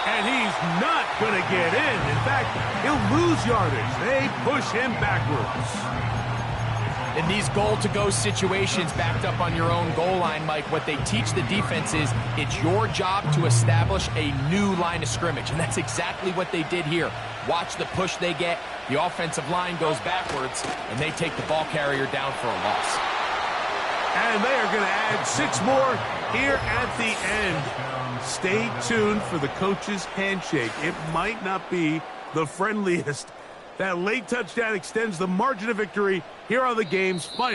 And he's not going to get in. In fact, he'll lose yardage. They push him backwards. In these goal-to-go situations backed up on your own goal line, Mike, what they teach the defense is it's your job to establish a new line of scrimmage, and that's exactly what they did here. Watch the push they get. The offensive line goes backwards, and they take the ball carrier down for a loss. And they are going to add 6 more here at the end. Stay tuned for the coach's handshake. It might not be the friendliest. That late touchdown extends the margin of victory here on the game's final.